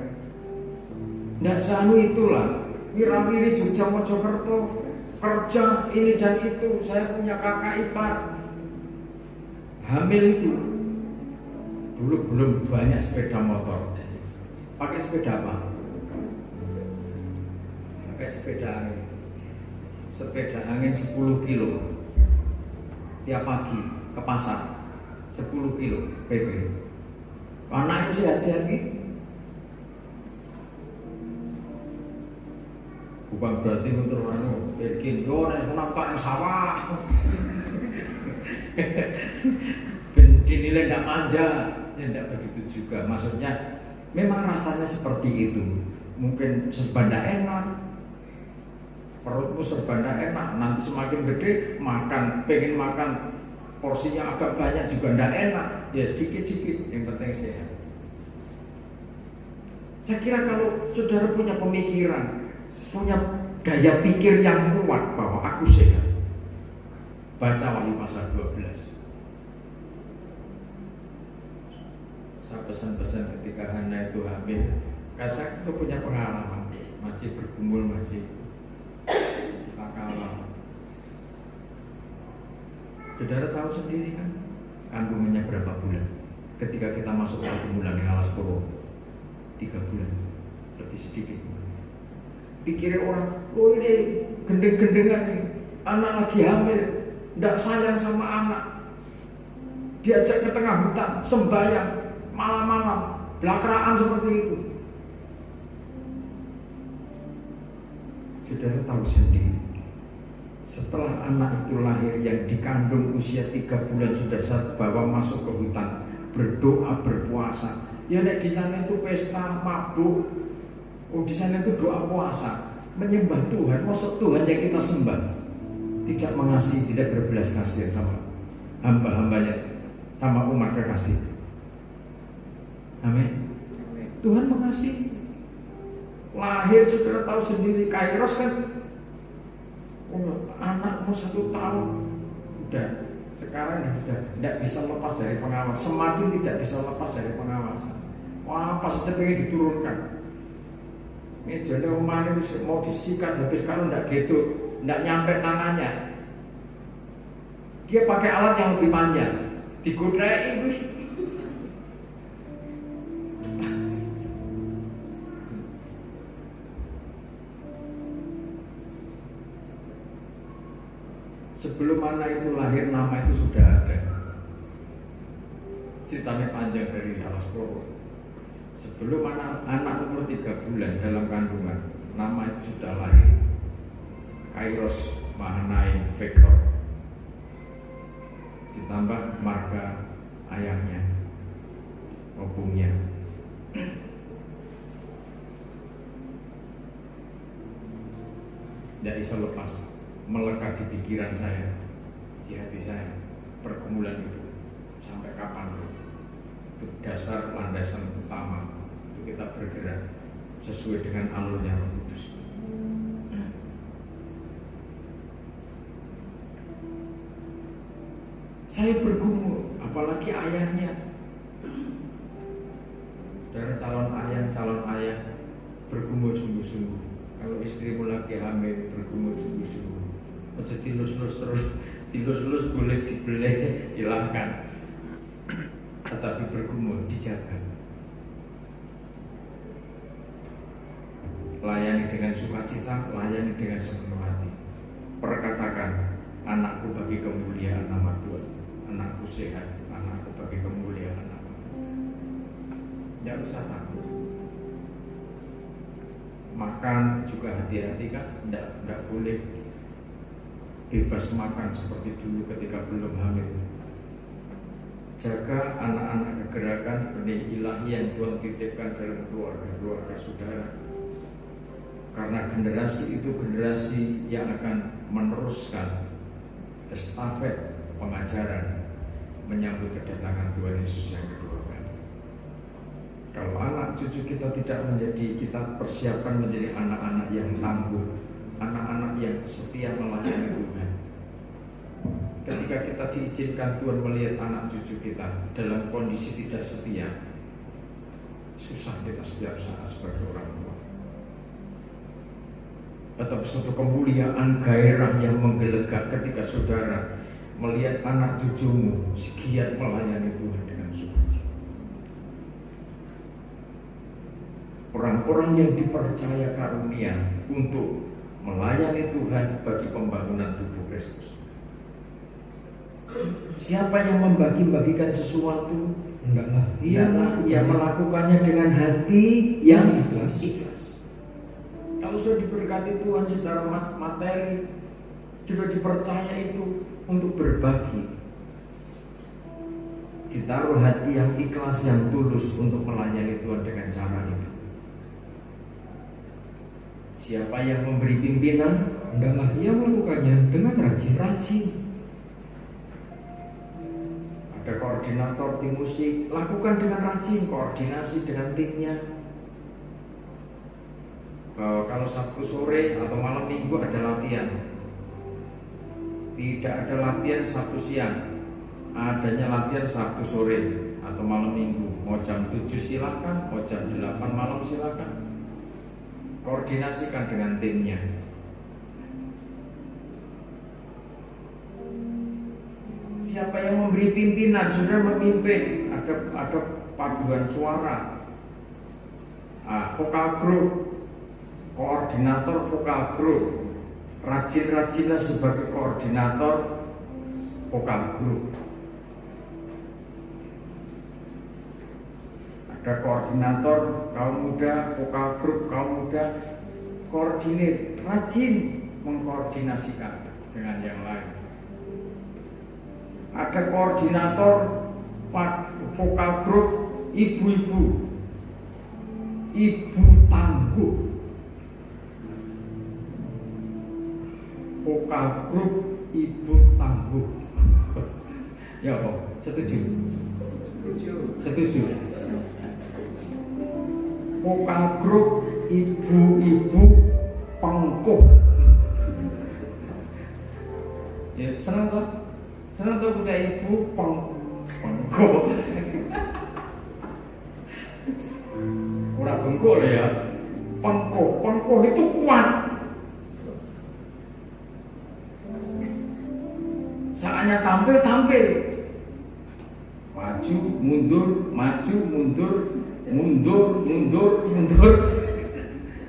Nggak sanu itulah. Wirawiri Jogja Mojokerto kerja ini dan itu. Saya punya kakak ipar hamil itu. Dulu belum banyak sepeda motor. Pakai sepeda apa? Pakai sepeda angin. Sepeda angin 10 kilo tiap pagi ke pasar 10 kilo PP. Anak itu sehat-sehat nih. Bukan berarti untuk anu bikin yo nek nonton yang sawah. Dinilai tidak manja, tidak begitu juga. Maksudnya memang rasanya seperti itu. Mungkin serba tidak enak, perutmu serba tidak enak. Nanti semakin gede makan, pengen makan porsinya agak banyak juga tidak enak. Ya sedikit-sedikit, yang penting sehat. Saya kira kalau saudara punya pemikiran, punya daya pikir yang kuat bahwa aku sehat. Baca Wahyu pasal 12. Saya pesan-pesan ketika Hana itu hamil, saya itu punya pengalaman, masih bergumul, masih kalah. Saudara tahu sendiri kan, kandungannya berapa bulan? Ketika kita masuk 1 bulan di alas purwo, 3 bulan, lebih sedikit. Pikirin orang, oh ini gendeng-gendengan ini, anak lagi hamil, tidak sayang sama anak, diajak ke tengah hutan, sembahyang, malam-malam, belakraan seperti itu. Saudara tahu sendiri, setelah anak itu lahir yang dikandung usia 3 bulan sudah saya bawa masuk ke hutan, berdoa, berpuasa. Ya nek di sana itu pesta mabuk, di sana itu doa puasa, menyembah Tuhan. Maksud Tuhan yang kita sembah tidak mengasihi, tidak berbelas kasihan sama hamba-hambanya, sama umat kekasih. Amin. Tuhan mengasihi. Lahir saudara tahu sendiri, Kairos kan, anakmu 1 tahun udah sekarang sudah tidak bisa lepas dari pengawas, semakin tidak bisa lepas dari pengawasan. Wah, apa saja pengen diturunkan. Ini jadi rumah ini mau disikat, habis kalau tidak gitu, tidak nyampe tangannya. Dia pakai alat yang lebih panjang, digodai. Sebelum anak itu lahir, nama itu sudah ada. Ceritanya panjang dari alas purwo. Sebelum anak umur 3 bulan dalam kandungan, nama itu sudah lahir. Kairos Mahanaim Vector. Ditambah marga ayahnya, obungnya. Tidak bisa lepas, melekat di pikiran saya, di hati saya, pergumulan itu sampai kapan itu dasar landasan utama untuk kita bergerak sesuai dengan alurnya Roh Kudus. Saya bergumul, apalagi ayahnya. Dari calon ayah bergumul sungguh-sungguh. Kalau istrimu lagi hamil, bergumul sungguh-sungguh. Ojo tilus-lus terus, tilus-lus boleh dibeleh, silahkan. Tetapi bergumul, dijaga. Layani dengan sukacita, layani dengan sepenuh hati. Perkatakan, anakku bagi kemuliaan nama Tuhan, anakku sehat, anakku bagi kemuliaan nama Tuhan. Tidak usah takut. Makan juga hati-hati kan, tidak boleh bebas makan seperti dulu ketika belum hamil. Jaga anak-anak kegerakan benih ilahi yang Tuhan titipkan dalam keluarga saudara. Karena generasi itu generasi yang akan meneruskan estafet pengajaran menyambut kedatangan Tuhan Yesus yang kedua kali. Kalau anak cucu kita tidak menjadi, kita persiapkan menjadi anak-anak yang tangguh, anak-anak yang setia melayani Tuhan. Ketika kita diizinkan Tuhan melihat anak cucu kita dalam kondisi tidak setia, susah kita setiap saat sebagai orang tua. Atau suatu kemuliaan gairah yang menggelegak ketika saudara melihat anak cucumu giat melayani Tuhan dengan sukacita. Orang-orang yang dipercaya karunia untuk melayani Tuhan bagi pembangunan tubuh Kristus. Siapa yang membagi-bagikan sesuatu, Hendaklah ia melakukannya dengan hati yang ikhlas. Kalau sudah diberkati Tuhan secara materi, sudah dipercaya itu untuk berbagi, ditaruh hati yang ikhlas, yang tulus untuk melayani Tuhan dengan cara itu. Siapa yang memberi pimpinan, hendaklah ia melakukannya dengan rajin. Ada koordinator tim musik, lakukan dengan rajin, koordinasi dengan timnya. bahwa kalau Sabtu sore atau malam Minggu ada latihan. Tidak ada latihan Sabtu siang, adanya latihan Sabtu sore atau malam Minggu. Mau jam 7 silakan, mau jam 8 malam silakan. Koordinasikan dengan timnya. Siapa yang memberi pimpinan, sudah memimpin, ada paduan suara, vokal group, koordinator vokal group, rajin-rajinlah sebagai koordinator vokal group. Ada koordinator kaum muda, vokal group kaum muda, koordinir, rajin mengkoordinasikan dengan yang lain. Ada koordinator vokal group ibu-ibu, ibu tangguh, vokal group ibu tangguh. Ya kok, setuju? Setuju. Vokal group ibu-ibu pengkuh. Ya, senang toh? Senang tuh punya ibu pengko. Orang bengko ya. Pengko itu kuat. Saatnya tampil. Maju, mundur, maju, mundur.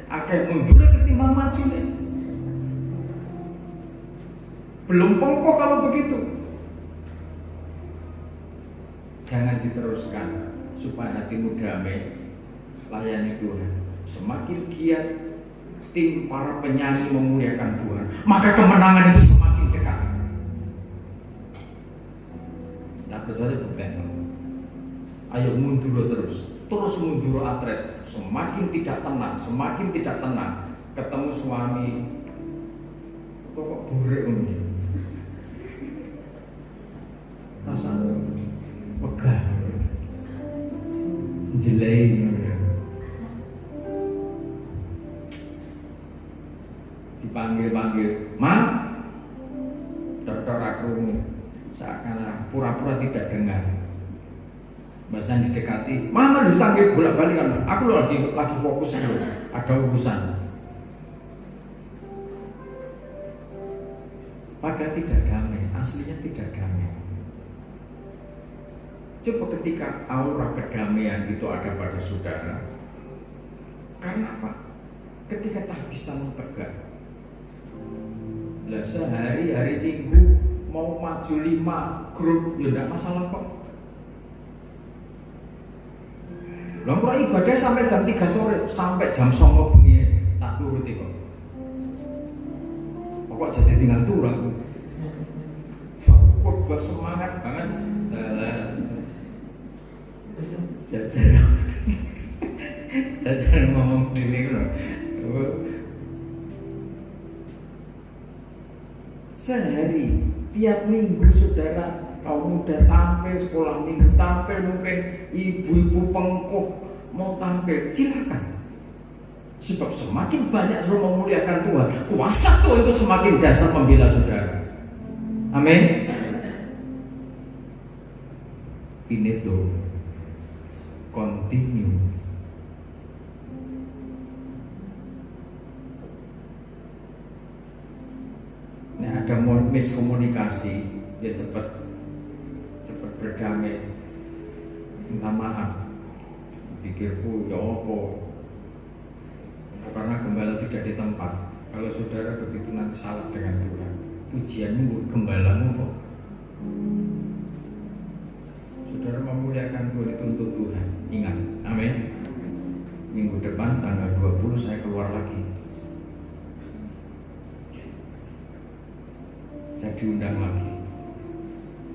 Akeh mundurnya ketimbang maju nih. Belum pengko kalau begitu. Jangan diteruskan supaya hatimu damai, layani Tuhan. Semakin giat tim para penyanyi memuliakan Tuhan, maka kemenangan itu semakin dekat. Nah, percaya buktinya. Ayo mundur terus mundur atlet. Semakin tidak tenang, ketemu suami kok buruk ini. Rasanya megah, jelek, dipanggil, "Ma, dokter aku," seakan pura-pura tidak dengar. Bahasa didekati, "Mama dipanggil bolak-balik kan? Aku lagi fokus dulu, ada urusan." Padahal tidak damai, aslinya tidak damai. Coba ketika aura kedamaian itu ada pada saudara, karena apa? Ketika tak bisa mentegak. Lah sehari Minggu mau maju 5 grup, ya enggak masalah kok. Lah ora ibadah sampai jam 3 sore, sampai jam 09 bengi tak turuti kok. Pokok jadi tinggal turu aku. Kok buat semangat banget. Jajan ngomong gini loh. Sehari tiap minggu saudara kaum muda tampil, sekolah minggu tampil, mungkin ibu-ibu pengkuh mau tampil, silakan. Sebab semakin banyak suruh memuliakan Tuhan, kuasa Tuhan itu semakin dasar membela saudara. Amin. Ini tuh continue. Nah, ada miskomunikasi, ya cepat berdamai, minta maaf. Pikirku ya apa? Karena gembala tidak di tempat. Kalau saudara begitu nanti salah dengan Tuhan, pujianmu gembalamu kok. Saudara memuliakan Tuhan itu untuk Tuhan. Ingat, amin. Minggu depan tanggal 20 saya keluar lagi. Saya diundang lagi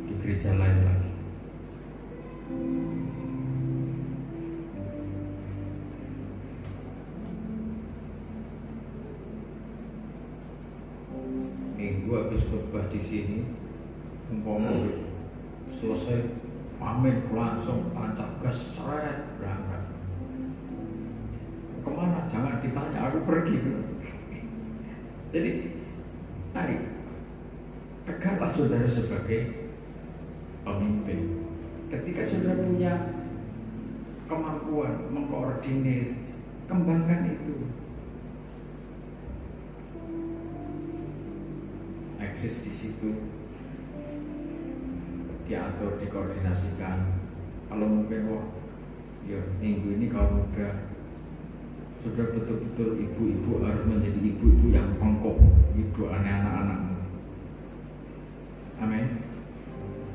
di gereja lain lagi. Minggu habis khotbah di sini, umpama selesai pamit langsung tancap gas seret berangkat. Kemana? Jangan ditanya, aku pergi. Jadi mari tegaklah saudara sebagai pemimpin. Ketika saudara punya kemampuan mengkoordinir, kembangkan itu. Eksis di situ, diatur, dikoordinasikan. Kalau mungkin ya minggu ini kalau muda, sudah betul-betul ibu-ibu harus menjadi ibu-ibu yang pengkop, ibu anak-anakmu. Amin.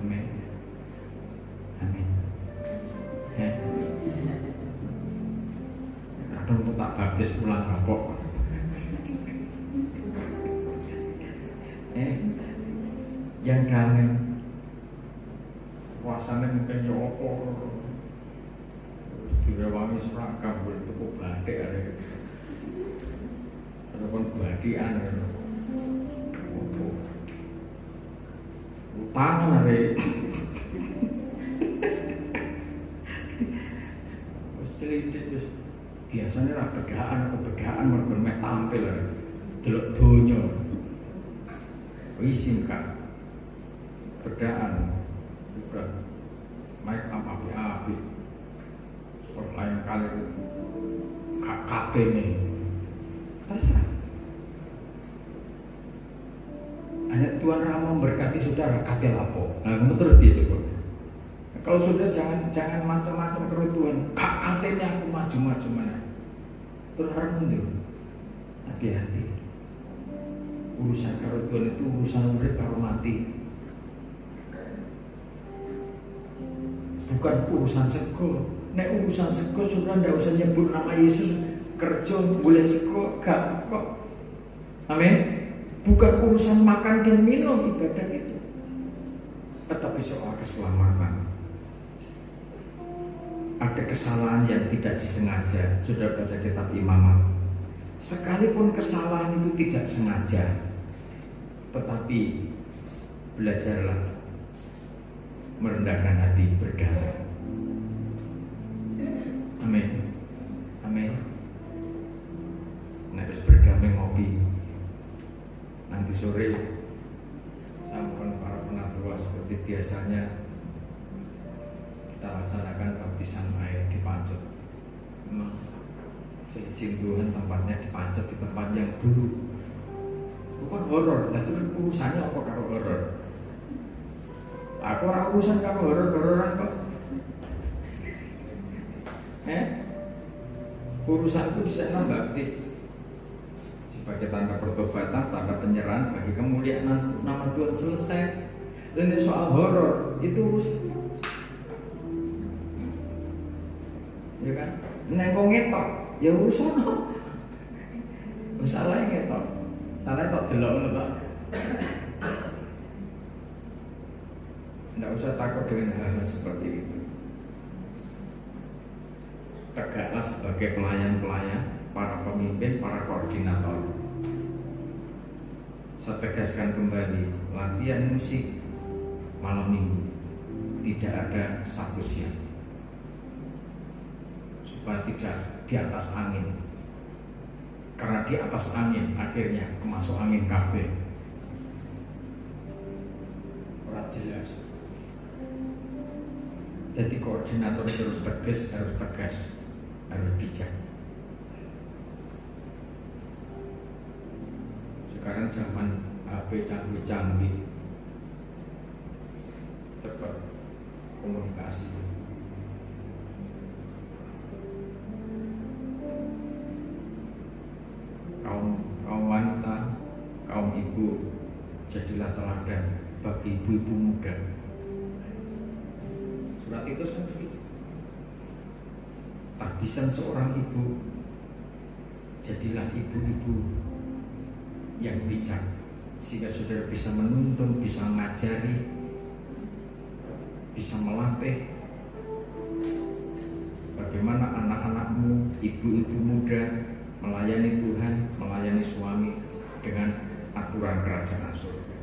Amin. Amin. Ya. Kadang tak baptis pulang kapok. Yang damai puasanya mungkin ya apa direwangi seragam boleh tuku batik ada pun badian utangan ada sedikit biasanya lah bedaan mereka tampil delok donya isim kan bedaan udah make up api-api lain kali KKT nih terserah. Hanya Tuhan Rama memberkati saudara kate lapo. Nah menurut dia coba. Kalau sudah jangan macam-macam karo Tuhan. KKT-nya aku maju-maju mana. Terus harap mundur. Hati-hati. Urusan karo Tuhan itu urusan urip karo mati. Bukan urusan sego. Nek urusan sego sudah ndak usah nyebut nama Yesus, kerja boleh sego gak kok. Amin. Bukan urusan makan dan minum ibadah itu, tetapi soal keselamatan. Ada kesalahan yang tidak disengaja. Sudah baca kitab Imamat. Sekalipun kesalahan itu tidak sengaja, tetapi belajarlah merendahkan hati, berdamai. Amin. Amin. Nah, harus berdamai ngopi. Nanti sore sampun para penatua seperti biasanya kita laksanakan baptisan air di Pancet. Memang seizin Tuhan tempatnya di Pancet, di tempat yang dulu bukan horor. Lah itu urusannya apa karo horor? Aku ora urusan karo horor-hororan kok. Urusanku di sana baptis sebagai tanda pertobatan, tanda penyerahan bagi kemuliaan nama Tuhan selesai. Dan soal horor itu urusan, ya kan? Nengkong ngetok, ya urusan. Masalahnya ngetok, salah tok delok ngetok. Tidak usah takut dengan hal-hal seperti itu. Tegaklah sebagai pelayan-pelayan, para pemimpin, para koordinator. Saya tegaskan kembali, latihan musik malam minggu tidak ada satu siang, supaya tidak di atas angin. Karena di atas angin akhirnya masuk angin kabeh. Ora jelas. Jadi koordinator harus tegas, harus bijak. Sekarang zaman HP canggih-canggih, cepat komunikasi. Kaum wanita, kaum ibu, jadilah teladan bagi ibu-ibu muda. Surat itu kan begitu. Tahbisan seorang ibu, jadilah ibu-ibu yang bijak, sehingga saudara bisa menuntun, bisa mengajari, bisa melatih bagaimana anak-anakmu, ibu-ibu muda melayani Tuhan, melayani suami dengan aturan kerajaan surga.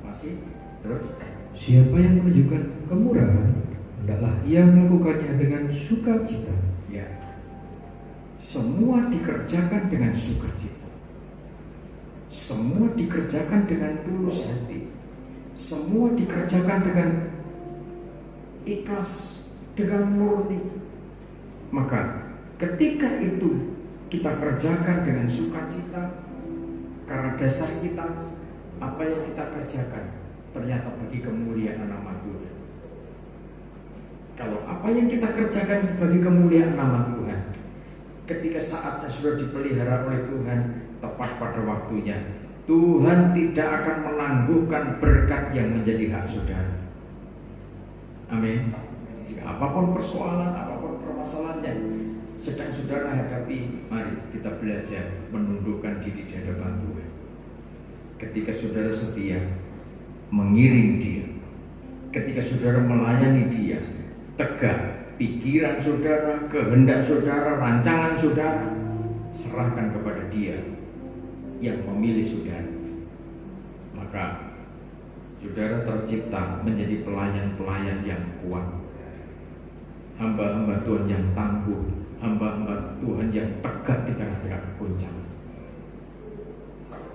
Masih terus? Siapa yang menunjukkan kemurahan, hendaklah ia melakukannya dengan sukacita. Ya. semua dikerjakan dengan sukacita, semua dikerjakan dengan tulus hati, semua dikerjakan dengan ikhlas, dengan murni. Maka ketika itu kita kerjakan dengan sukacita, karena dasar kita, apa yang kita kerjakan ternyata bagi kemuliaan nama Tuhan. Kalau apa yang kita kerjakan bagi kemuliaan nama Tuhan, ketika saatnya sudah dipelihara oleh Tuhan, tepat pada waktunya, Tuhan tidak akan menangguhkan berkat yang menjadi hak saudara. Amin. Jika apapun persoalan, apapun permasalahannya sedang saudara hadapi, mari kita belajar menundukkan diri di hadapan Tuhan. Ketika saudara setia mengiring Dia, ketika saudara melayani Dia, tegak pikiran saudara, kehendak saudara, rancangan saudara, serahkan kepada Dia yang memilih saudara. Maka saudara tercipta menjadi pelayan-pelayan yang kuat, hamba-hamba Tuhan yang tangguh, hamba-hamba Tuhan yang tegak di tengah-tengah kegoncangan.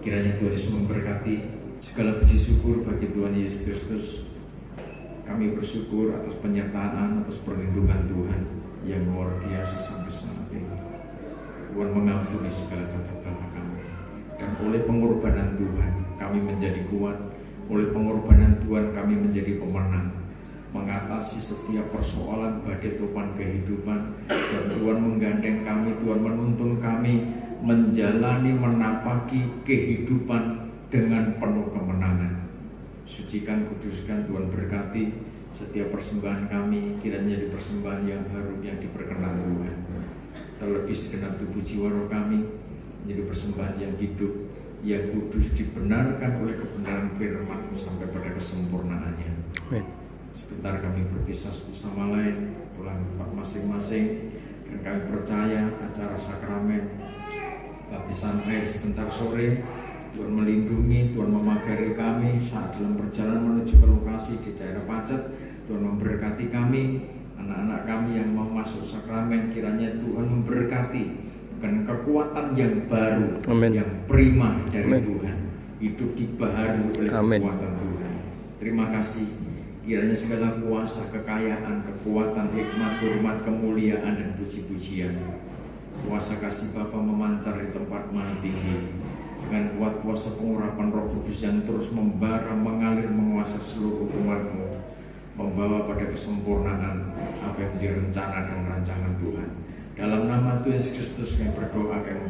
Kiranya Tuhan Yesus memberkati. Segala puji syukur bagi Tuhan Yesus Kristus. Kami bersyukur atas penyertaan, atas perlindungan Tuhan yang luar biasa sampai saat ini. Tuhan mengampuni segala cacat-cacat kami, dan oleh pengorbanan Tuhan kami menjadi kuat. Oleh pengorbanan Tuhan kami menjadi pemenang, mengatasi setiap persoalan badai topan kehidupan. Dan Tuhan menggandeng kami, Tuhan menuntun kami menjalani, menapaki kehidupan dengan penuh kemenangan. Sucikan, kuduskan, Tuhan berkati setiap persembahan kami, kiranya di persembahan yang harum, yang diperkenan Tuhan. Terlebih segenap tubuh jiwa roh kami menjadi persembahan yang hidup, yang kudus, dibenarkan oleh kebenaran firman-Mu sampai pada kesempurnaannya. Amen. Sebentar kami berpisah satu sama lain, pulang tempat masing-masing, dan kami percaya acara sakramen baptisan air sebentar sore, Tuhan melindungi, Tuhan memagari kami saat dalam perjalanan menuju ke lokasi di daerah Pacet. Tuhan memberkati kami, anak-anak kami yang mau masuk sakramen, kiranya Tuhan memberkati dengan kekuatan yang baru, Amen. Yang prima dari Amen. Tuhan, hidup dibaharui oleh Amen. Kekuatan Tuhan. Terima kasih. Kiranya segala kuasa, kekayaan, kekuatan, hikmat, hormat, kemuliaan, dan puji-pujian, kuasa kasih Bapa memancar di tempat mana tinggi, dengan kuat kuasa pengurapan Roh Kudus yang terus membara, mengalir, menguasai seluruh umat-Mu, membawa pada kesempurnaan apa yang menjadi rencana dan rancangan Tuhan. Dalam nama Tuhan Yesus Kristus kami berdoa, kami